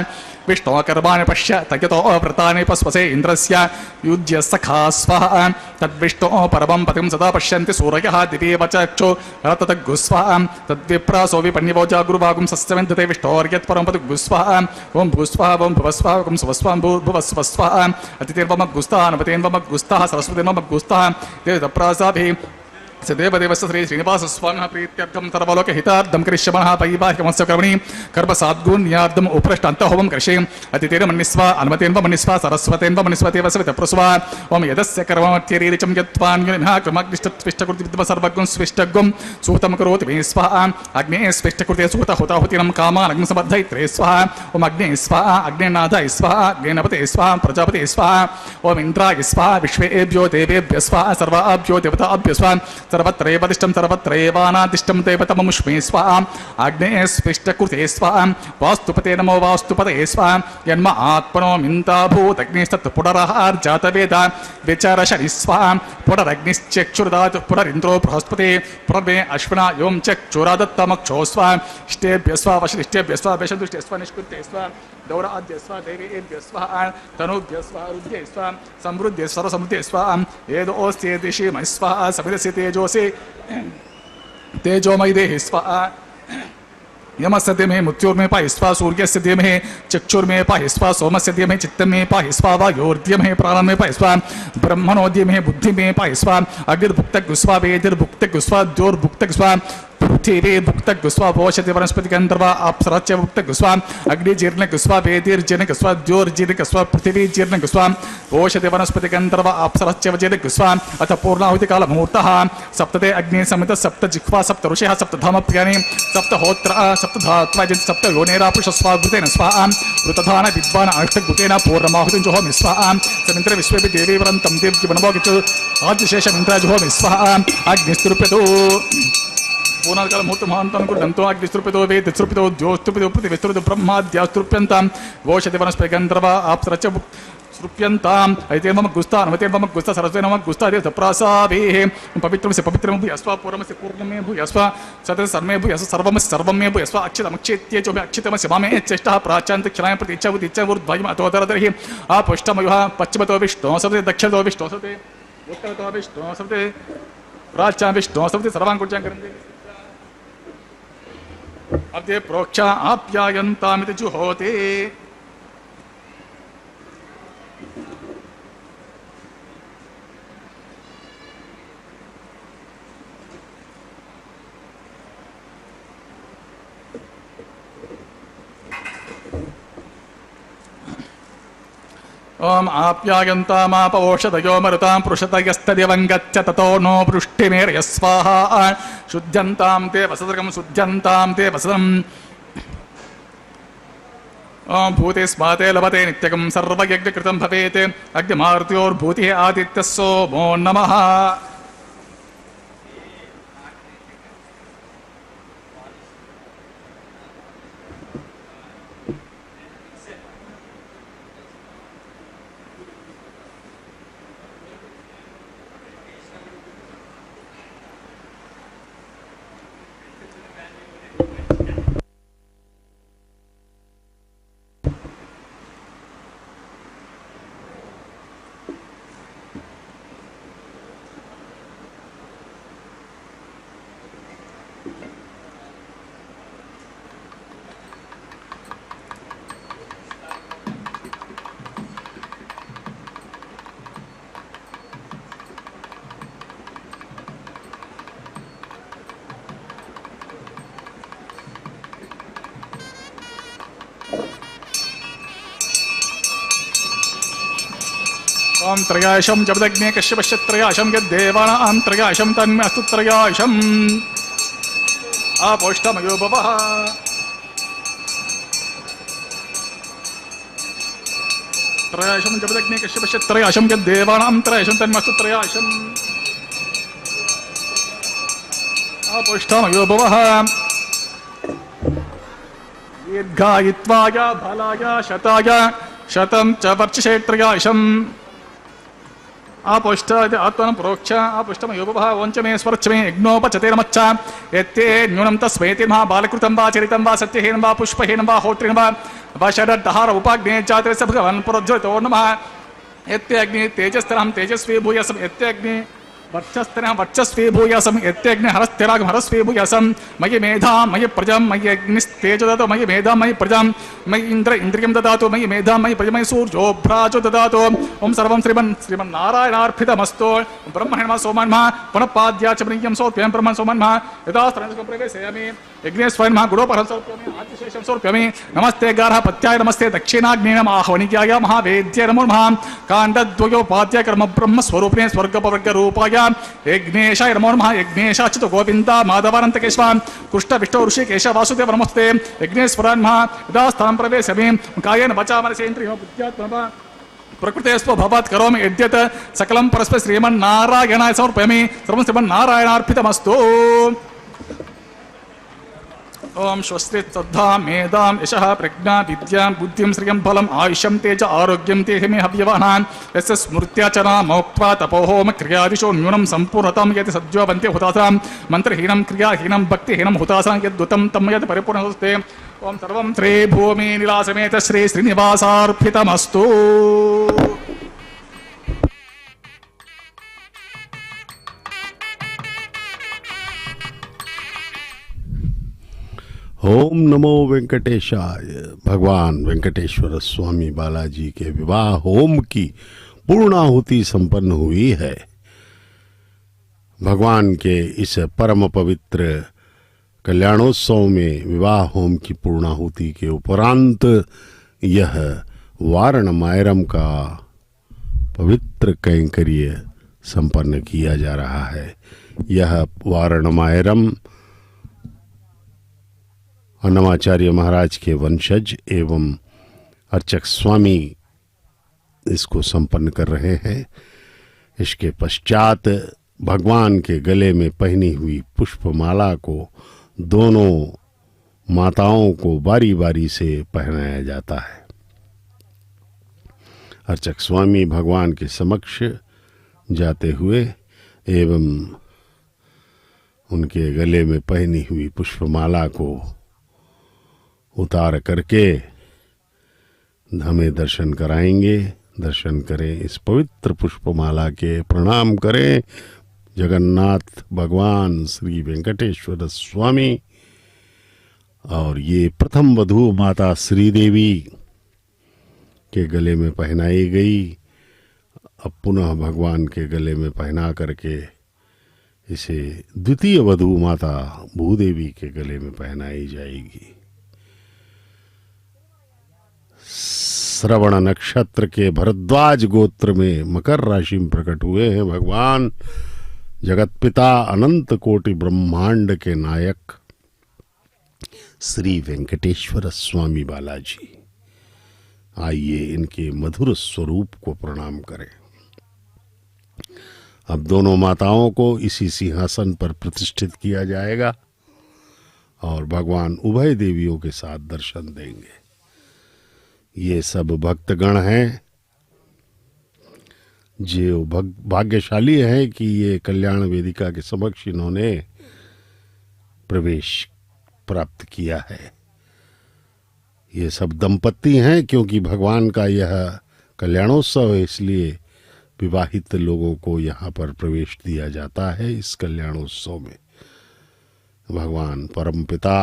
विष्णोकर्माणि पश्य तयतो व्रतानि पस्वसे इन्द्रस्य युज्य सखा स्वाहा तद्विष्णोः परमं पतिं सदा पश्यन्ति सूरयः दिवेव चक्षु रततगुस्वाहा तद्विप्रासो विपन्यवो जागुरुभागुं सस्यमेन्दते विष्णोर्यत् परं पतिगुस्वाहा ओं भूस्वाहा ओं भुवस्वाहा ओं स्वस्वां भूर्भुवस्वस्वाहा अतिथिर्वम गुस्ताः अनुपतेन मम गुस्ताः सरस्वती मम गुस्ताः देवप्रसाभिः सदेवदेवस्य श्री श्रीनिवास स्वामिनः प्रीत्यर्थं सर्वलोकहितार्थं करिष्यमाणः वैवाहिकमहोत्सवकर्मणि कर्मसाद्गुण्यार्थम् उपृष्टान्तहोमं करिष्ये अतितेन मन्निस्वा अनुमतेन मन्निस्वा सरस्वतेन मन्निस्वा देवस्य तप्रस्वा ओम यदस्य कर्ममत्यरीरिचं यत्त्वान्यः क्रमग्निष्ठत्विष्टकृतिविद्म सर्वज्ञं स्विष्टज्ञं सूतं करोति मे स्वाहा अग्नेः स्विष्टकृते सूतहुताहुतीनं कामानग्ं समद्धयित्रे स्वाहा ओम अग्नेः स्वाहा अग्नेनाथाय स्वाहा अग्नेनपते स्वाहा प्रजापते स्वाहा ओम इन्द्राय स्वाहा विश्वेभ्यो देवेभ्यः स्वाहा सर्वाभ्यो देवताभ्यः स्वाहा सर्वत्रैवदिष्टं सर्वत्रैवानादिष्टं देवतममुष्मे स्वाहा आग्नेय स्पृष्टकृते स्वाहा वास्तुपते नमो वास्तुपते स्वाहा यन्म आत्मनो मिन्ताभूतग्निस्तत् पुनरहार्जातवेद विचारशनि स्वाहा पुनरग्निश्चक्षुर्दात् पुनरिन्द्रो बृहस्पति पुनर्मे अश्विना यों चक्षुरादत्तमक्षो स्वाहा इष्टेभ्यः स्वाहा वशिष्ठेभ्यः स्वाहा वैशन्तुष्टे स्वाहा निष्कृते स्वाहा दौराद्य स्वाहा देवेभ्यः स्वाहा तनुभ्यः स्वाहा रुद्ध्ये स्वाहा समृद्धे सर्वसमृद्धे स्वाहा एदोऽस्ते दिशिमहि स्वाहा समिदस्य तेजोसे तेजोमयि देहि स्वाहा यमस्य धीमहि मृत्योर्मे पाहि स्वाहा सूर्यस्य धीमहि चक्षुर्मे पाहि स्वाहा सोमस्य धीमहि चित्तमे पाहि स्वाहा वायोर्धीमहि प्राणमे पाहि स्वाहा ब्रह्मणो धीमहि बुद्धिमे पाहि स्वाहा अग्निर्भुक्तग्स्वाहा वेदिर्भुक्तग्स्वाहा द्योर्भुक्तग्स्वाहा पृथिवी भुक्तग्स्वाहा वोषति वनस्पतिगन्धर्वा अप्सरस्य भुक्तग्स्वाहा अग्निजीर्णग्स्वाहा वेदिर्जीर्णग्स्वाहा द्योर्जीर्णग्स्वाहा पृथिवीजीर्णग्स्वाहा वोषति वनस्पतिगन्धर्वा अप्सरस्य जीर्णग्स्वाहा अथ पूर्णाहुतिकालमुहूर्तः सप्तते अग्निः समितः सप्त जिह्वा सप्त ऋषयः सप्तधामप्रियाणि सप्तहोत्रः सप्तधात्वा सप्त योनेरापुषस्वाहा घृतेन स्वाहा ऋतधान विद्वान् अष्टघृतेन पूर्णमाहुतिं जुहोमि स्वाहा समिन्द्र विश्वेपि देवी वरन्तं देव्यमनमोगितु आदिशेषमिन्द्राजुहोमि स्वाहा अग्निस्तृप्यतु पूर्णकाल मुहूर्तमहान्तं कुर्वन्तो अग्निस्तृप्यतो वेदस्तृप्यतो द्योस्तृप्यतो पृथिवीस्तृप्यतो ब्रह्माद्यास्तृप्यन्तां वोषति वनस्पतिगन्धर्वा अप्सरस्य श्रुप्यन्ताम् ऐते मम गुस्ता नमते मम गुस्ता सरस्वे नम गुस्ता दे सप्रासाभिः पवित्रमस्य पवित्रं भूयस्व पूर्णमस्य पूर्णमे भूयस्व सतत सर्वे भूयस्व सर्वमस्य सर्वं मे भूयस्व अक्षितमक्षेत्ये च अक्षितमस्य ममे चेष्टः प्राचान्त क्षणाय प्रति इच्छा बुद्धि इच्छा ऊर्ध्वयम् अतोदरदर्हि आपुष्टमयुः पश्चिमतो विष्णो सवते दक्षिणतो विष्णो सवते उत्तरतो विष्णो सवते प्राच्यां विष्णो सवते सर्वाङ्कुच्यां करन्ति अद्य प्रोक्षा आप्यायन्तामिति जुहोति ओम आप्यायन्तामापवोषधयो मरुतां पृषतयस्तदिवं गच्छ ततो नो वृष्टिमेरय स्वाहा शुद्ध्यन्तां ते वसदृकं शुद्ध्यन्तां ते वसदम् ओम भूते स्माते लभते नित्यकं सर्वयज्ञकृतं भवेत् अग्निमारुत्योर्भूतिः आदित्यः सोमो नमः ओम त्रयाशं जपदग्ने कश्यपश्य त्रयाशं यद्देवानां त्रयाशं तन्मे अस्तु त्रयाशम् आपोष्टमयो भवः त्रयाशं जपदग्ने कश्यपश्य त्रयाशं यद्देवानां त्रयाशं तन्मे अस्तु त्रयाशम् आपोष्टमयो भवः दीर्घायित्वाय फलाय शताय शतं च वर्चसे त्रयाशम् आपुष्ट आत्मनं प्रोक्ष आपुष्टमयोपभः वञ्चमे स्वरच्छमे यज्ञोपचतेर्मच्च यत्ते न्यूनं तस्मैतिर्मः बालकृतं वा चरितं वा सत्यहीनं वा पुष्पहीनं वा होत्रिनं वा षडद्दहार उपाग्ने जातस्य भगवान् प्रोज्वलितो नमः यत्ते अग्नि तेजस्थिरं तेजस्वी भूयसं यत्ते अग्नि वर्चस्थिरं वर्चस्वी भूयसं यत्ते अग्नि हरस्थिरागं हरस्वी भूयसं मयि मेधां मयि प्रजां मयि अग्निस्तेज ददातु मयि मेधां मयि प्रजां मयि इन्द्र इन्द्रियं ददातु मयि मेधां मयि प्रजा मयि सूर्यो भ्राजो ददातु ओम सर्वं श्रीमन्नारायणार्पितमस्तु ब्रह्मणे नमः सोमान् नमः पुनः पाद्या च प्रियं सोत्प्यं ब्रह्मन् सोमान् नमः यदा स्त्रयं प्रवेशयामि यज्ञेश्वराय नमः गुडोपहरं समर्पयामि आदिशेषं समर्पयामि नमस्ते गारः पत्याय नमस्ते दक्षिणाग्नेय नमः आह्वनिकाय महावेद्याय नमो नमः काण्डद्वयोपाद्याय कर्म ब्रह्म स्वरूपिणे स्वर्गपवर्गरूपाय यज्ञेशाय नमो नमः यज्ञेशाच्युत गोविन्द माधवानन्तकेशव कृष्ण विष्णु ऋषिकेश वासुदेव नमस्ते यज्ञेश्वराय नमः यदा स्थानं प्रवेशयामि कायेन वाचा मनसेन्द्रियो बुद्ध्यात्मना प्रकृते स्वभावात् करोमि यद्यत् सकलं परस्मै श्रीमन्नारायणाय समर्पयामि सर्वं श्रीमन्नारायणार्पितमस्तु ओम स्वस्ति श्रद्धा मेधां यशः प्रज्ञा विद्यां बुद्धिं श्रियं फलम् आयुष्यं तेज आरोग्यं तेहिमे हव्यवानान् यस्य स्मृत्याचना मोक्त्वा तपोहोम क्रियादिषु न्यूनं सम्पूर्णतां यत् सद्यो वन्ते हुतासां मन्त्रहीनं क्रियाहीनं भक्तिहीनं हुतासां यद्दुतं तं यत् परिपूर्णमस्ते ओम सर्वं श्री भूमि निलासमेत श्री श्रीनिवासार्पितमस्तु ओम नमो वेंकटेशाय। भगवान वेंकटेश्वर स्वामी बालाजी के विवाह होम की पूर्णाहुति संपन्न हुई है। भगवान के इस परम पवित्र कल्याणोत्सव में विवाह होम की पूर्णाहुति के उपरांत यह वारणमायरम का पवित्र कैंकर्य संपन्न किया जा रहा है। यह वारणमायरम अन्नमाचार्य महाराज के वंशज एवं अर्चक स्वामी इसको संपन्न कर रहे हैं। इसके पश्चात भगवान के गले में पहनी हुई पुष्पमाला को दोनों माताओं को बारी बारी से पहनाया जाता है। अर्चक स्वामी भगवान के समक्ष जाते हुए एवं उनके गले में पहनी हुई पुष्पमाला को उतार करके हमें दर्शन कराएंगे। दर्शन करें इस पवित्र पुष्पमाला के, प्रणाम करें जगन्नाथ भगवान श्री वेंकटेश्वर स्वामी। और ये प्रथम वधू माता श्रीदेवी के गले में पहनाई गई, अब पुनः भगवान के गले में पहना करके इसे द्वितीय वधू माता भूदेवी के गले में पहनाई जाएगी। श्रवण नक्षत्र के भरद्वाज गोत्र में मकर राशि में प्रकट हुए हैं भगवान जगतपिता अनंत कोटि ब्रह्मांड के नायक श्री वेंकटेश्वर स्वामी बालाजी। आइए इनके मधुर स्वरूप को प्रणाम करें। अब दोनों माताओं को इसी सिंहासन पर प्रतिष्ठित किया जाएगा और भगवान उभय देवियों के साथ दर्शन देंगे। ये सब भक्तगण हैं जो भाग्यशाली हैं कि ये कल्याण वेदिका के समक्ष इन्होंने प्रवेश प्राप्त किया है। ये सब दंपत्ति हैं क्योंकि भगवान का यह कल्याणोत्सव है, इसलिए विवाहित लोगों को यहाँ पर प्रवेश दिया जाता है। इस कल्याणोत्सव में भगवान परमपिता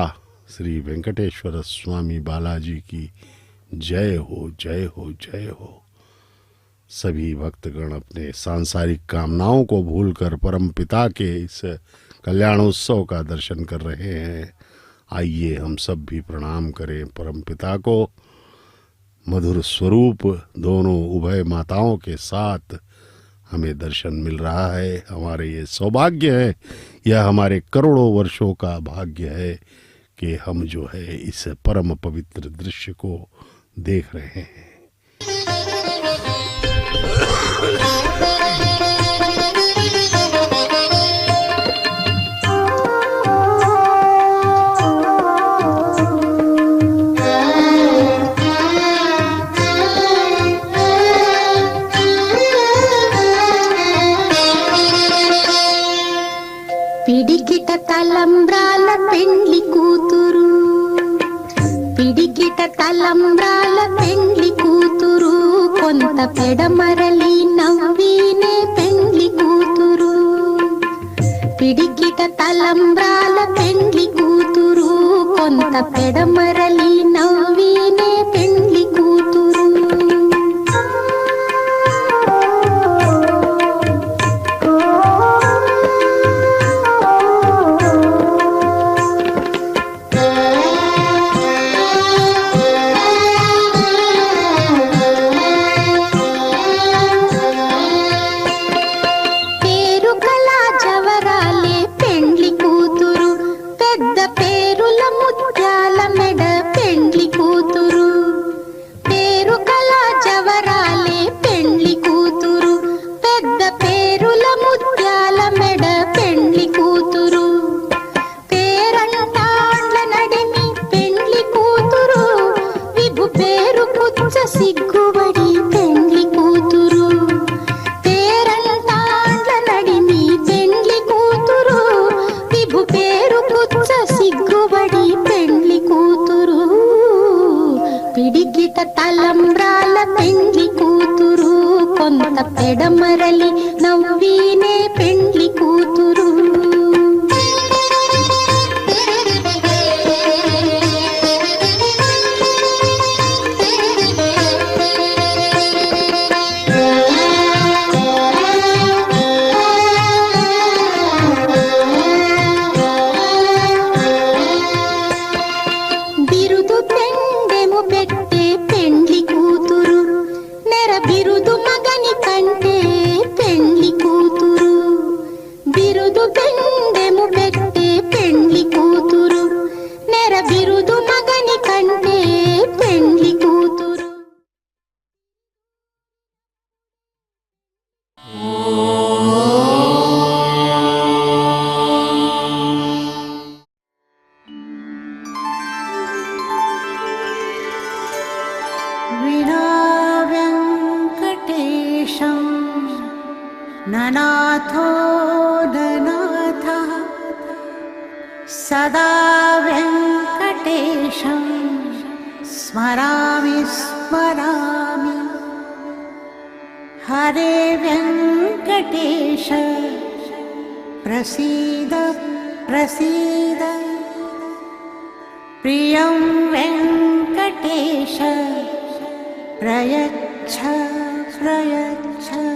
श्री वेंकटेश्वर स्वामी बालाजी की जय हो, जय हो, जय हो। सभी भक्तगण अपने सांसारिक कामनाओं को भूलकर परमपिता के इस कल्याणोत्सव का दर्शन कर रहे हैं। आइए हम सब भी प्रणाम करें परमपिता को। मधुर स्वरूप दोनों उभय माताओं के साथ हमें दर्शन मिल रहा है। हमारे ये सौभाग्य है, यह हमारे करोड़ों वर्षों का भाग्य है कि हम जो है इस परम पवित्र दृश्य को देख रहे हैं। పిడికిట తలంబ్రాల పెండ్లి కూతురు, పిడికిట తలంబ్రాల పెండ్లి కూతురు, కొంత పెడమరలి నవ్వినే పెండ్లి కూతురు. పిడికిట తలంబ్రాల పెండ్లి కూతురు, కొంత పెడమరలి నవ్వినే పెండ్లి కూతురు. సిగ్గుబడి పెండ్లి కూతురు, పేరంటాండ్ల నడిమి పెండ్లి కూతురు, విభు పేరు పుచ్చ సిగ్గుబడి పెండ్లి కూతురు. పిడికిట తలంబ్రాల పెండ్లి కూతురు, కొంత పెడమరలి నవ్వినే పెండ్లి కూతురు. బిరుదు सदा वेङ्कटेशं स्मरामि स्मरामि हरे वेङ्कटेश प्रसीद प्रसीद प्रियं वेङ्कटेश प्रयच्छ प्रयच्छ